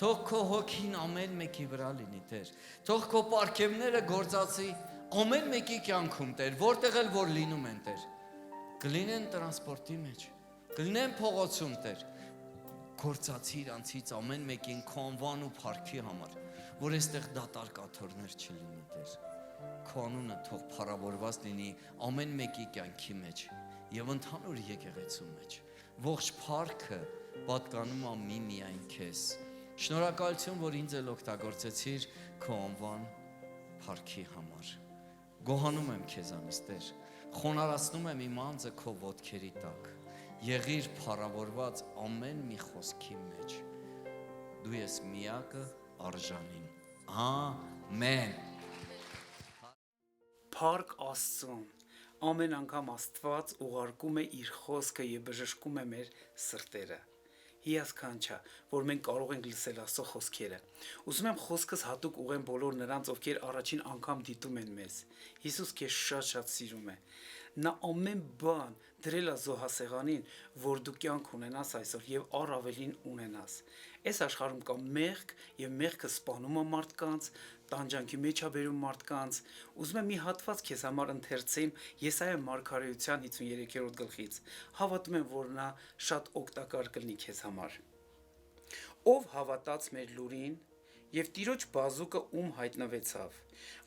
Թող քո հոգին ամեն մեկի վրա լինի, Տեր։ Թող քո պարգևները գործածի ամեն մեկի կյանքում, Տեր, որտեղ էլ որ լինում են, Տեր։ Կլինեն տրանսպորտի մեջ, կլինեն փողոցում, Տեր։ Գործածի իրանցից ամեն մեկին քո անվան ու փառքի համար, որ այստեղ դատարկ աթոռներ չլինի, Տեր։ Քո անունը թող փառավորված լինի ամեն մեկի կյանքի մեջ եւ ընդհանուր եկեղեցու մեջ։ Ողջ փառքը պատկանում է միայն քեզ։ Շնորհակալություն, որ ինձ էլ օգտագործեցիր քո անվան փառքի համար։ Գոհանում եմ քեզանից, Տեր, խոնարհացնում եմ իմ անձը քո ոտքերի տակ, եղիր փառավորված ամեն մի խոսքի մեջ, դու ես միակը արժանին, ամեն։ Փառք Աստծուն, ամեն անգամ Աստված ուղարկում է իր խոսքը եւ բժշկում է մեր սրտերը։ Հիասքանչ է, որ մենք կարող ենք լսել Աստծո խոսքերը։ Ուզում եմ խոսքս հատուկ ուղղեմ բոլոր նրանց, ովքեր առաջին անգամ դիտում են մեզ։ Հիսուս քեզ շատ սիրում է։ Նա ամեն բան դրել է զոհասեղանին, որ դու կյանք ունենաս այսօր եւ առավելին ունենաս։ Այս աշխարհում կա մեղք եւ մեղքը սպանում է մարդկանց, տանջանքի մեջ է բերում մարդկանց։ Ուզում եմ մի հատված քեզ համար ընթերցեմ Եսայիա մարգարեության 53-րդ գլխից։ Հավատում եմ, որ նա շատ օգտակար կլինի քեզ համար։ Ով հավատաց մեր լուրին եւ Տիրոջ բազուկը ում հայտնվեցավ,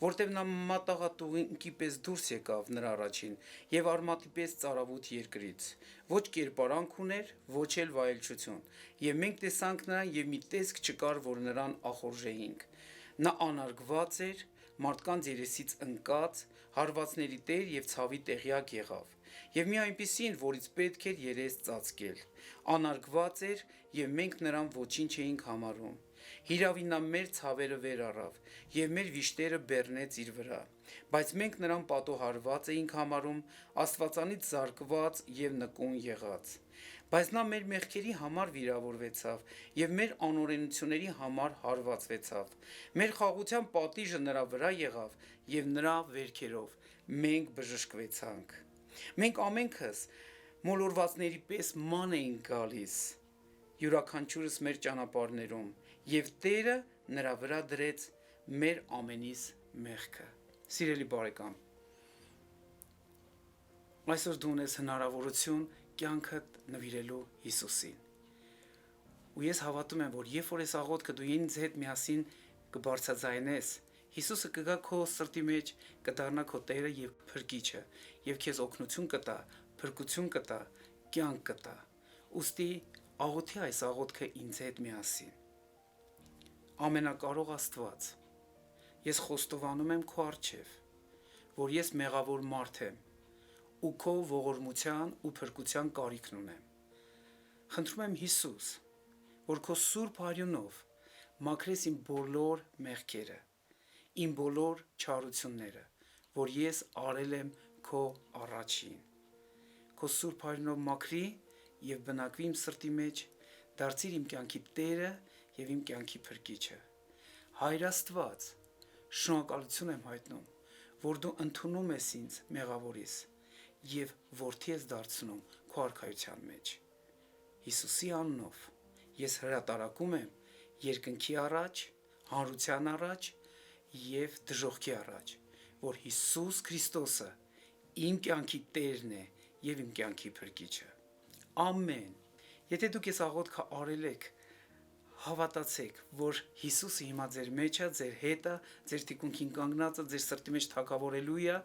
որտեւ նա մատաղատուղինքի պես դուրս եկավ նրա առաջին եւ արմատի պես ծարավուտ երկրից, ոչ կերպարանք ուներ, ոչ էլ վայելչություն, եւ մենք տեսանք նրան եւ մի տեսք չկար, որ նրան ախորժեինք։ Նա անարգված էր, մարդկանց երեսից ընկած, հարվածների տեր եւ ցավի տեղյակ եղավ, եւ մի այնպիսին, որից պետք էր երես ծածկել, անարգված էր եւ մենք նրան ոչինչ էինք համարում։ Հիրավին նա մեր ցավերը վեր առավ եւ մեր վիշտերը բեռնեց իր վրա, բայց մենք նրան պատոհարված էինք համարում, Աստվածանից զարկված եւ նկուն եղած։ Բայց նա մեր մեղքերի համար վիրավորվեցավ եւ մեր անօրենությունների համար հարվածվեցավ։ Մեր խաղաղության պատիժը նրա վրա եղավ եւ նրա վերքերով մենք բժշկվեցանք։ Մենք ամենքս մոլորվածների պես ման էինք գալիս, յուրաքանչյուրս մեր ճանապարհներում, եւ Տերը նրա վրա դրեց մեր ամենիս մեղքը։ Սիրելի բարեկամ, այսօր դու ունես հնարավորություն կյանքդ նվիրելու Հիսուսին։ Ու ես հավատում եմ, որ երբ որ այս աղոթքը դու ինձ հետ միասին կբարձրացնես, Հիսուսը կգա քո սրտի մեջ, կդառնա քո Տերը եւ Փրկիչը, եւ քեզ օգնություն կտա, փրկություն կտա, կյանք կտա։ Ուստի աղոթի այս աղոթքը ինձ հետ միասին։ Ամենակարող Աստված, ես խոստովանում եմ քո առջև, որ ես մեղավոր մարդ եմ ու քո ողորմության ու փրկության կարիքն ունեմ։ Խնդրում եմ Հիսուս, որ քո սուրբ արյունով մաքրես իմ բոլոր մեղքերը, իմ բոլոր չարությունները, որ ես արել եմ քո առաջին։ Քո սուրբ արյունով մաքրի եւ բնակվի իմ սրտի մեջ, դարձիր իմ կյանքի Տերը եւ իմ կյանքի Փրկիչը։ Հայր Աստված, շնորհակալություն եմ հայտնում, որ դու ընդունում ես ինձ մեղավորիս եւ որդի ես դարձնում քո արքայության մեջ։ Հիսուսի անունով ես հրատարակում եմ երկնքի առաջ, հանրության առաջ եւ դժոխքի առաջ, որ Հիսուս Քրիստոսը իմ կյանքի Տերն է եւ իմ կյանքի Փրկիչը։ Ամեն։ Եթե դուք այս աղոթքը արել եք, հավատացեք, որ Հիսուսը հիմա ձեր մեջ է, ձեր հետ է, ձեր թիկունքին կանգնած է, ձեր սրտի մեջ թագավորելու է,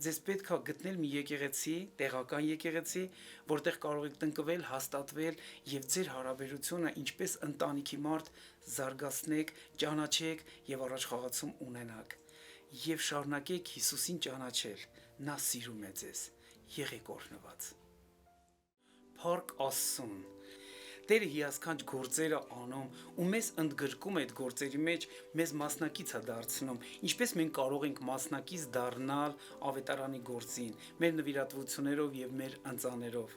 ձեզ պետք է գտնել մի եկեղեցի, տեղական եկեղեցի, որտեղ կարող եք տնկվել, հաստատվել եւ ձեր հարաբերությունը ինչպես ընտանիքի մարդ զարգացնեք, ճանաչեք եւ առաջխաղացում ունենաք։ Եվ շարունակեք Հիսուսին ճանաչել, նա սիրում է ձեզ։ Եղեք օրհնված։ Փառք Աստծուն։ Տերը հիասքանչ գործերը անում ու մեզ ընդգրկում այդ գործերի մեջ, մեզ մասնակից է դարձնում, ինչպես մենք կարող ենք մասնակից դառնալ ավետարանի գործին, մեր նվիրատվություններով եւ մեր ընծաներով։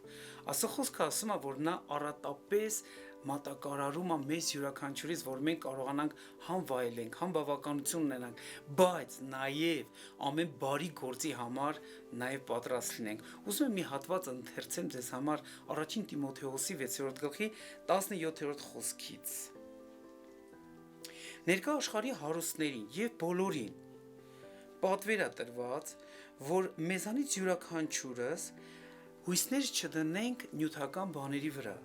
Աստծո խոսքը ասում է, որ նա առատապես մատակարարում է մեզ յուրաքանչյուրից, որ մենք կարողանանք համ վայելենք, համ բավականություն ունենանք, բայց նաև ամեն բարի գործի համար նաև պատրաստ լինենք։ Ուզում եմ մի հատված ընթերցեմ ձեզ համար առաջին Տիմոթեոսի 6-րդ գլխի 17-րդ խոսքից։ Ներկա աշխարհի հարուստներին եւ բոլորին պատվեր է տրված, որ մեզանից յուրաքանչյուրս հույսներ չդնենք նյութական բաների վրա,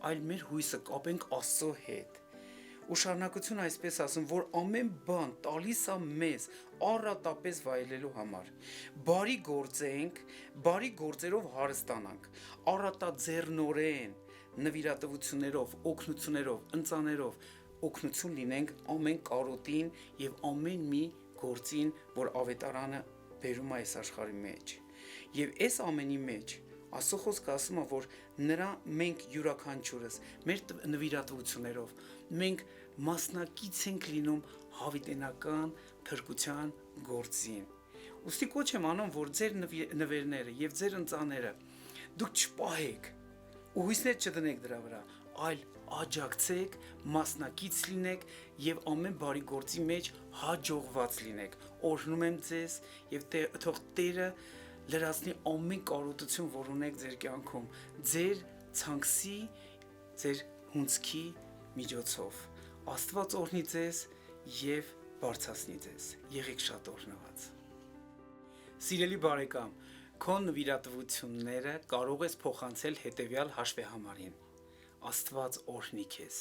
այլ մեր հույսը կապենք Աստծո հետ։ Ու շարունակություն այսպես ասում, որ ամեն բան տալիս է մեզ առատապես վայելելու համար։ Բարի գործենք, բարի գործերով հարստանանք, առատաձեռնորեն նվիրատվություններով, օգնություններով, ընծաներով օգնություն լինենք ամեն կարոտին եւ ամեն մի գործին, որ ավետարանը բերում է այս աշխարհի մեջ։ Եվ այս ամենի մեջ Աստծո խոսքը ասում է, որ նրա մենք յուրաքանչյուրս մեր նվիրատվություններով մենք մասնակից ենք լինում հավիտենական փրկության գործին։ Ոստի կոչ եմ անում, որ ձեր նվերները եւ ձեր ընծաները դուք չպահեք ու հույսներ չդնեք դրա վրա, այլ աջակցեք, մասնակից լինեք եւ ամեն բարի գործի մեջ հաջողված լինեք։ Օրհնում եմ ձեզ եւ թող Տերը լրացնի ամեն կարոտություն, որ ունեք ձեր կյանքում, ձեր ցանկսի, ձեր հունցքի միջոցով։ Աստված օրհնի ձեզ եւ բարձրացնի ձեզ։ Եղեք շատ օրհնված։ Սիրելի բարեկամ, քո նվիրատվությունները կարող ես փոխանցել հետևյալ հաշվեհամարին. Աստված օրհնի քեզ։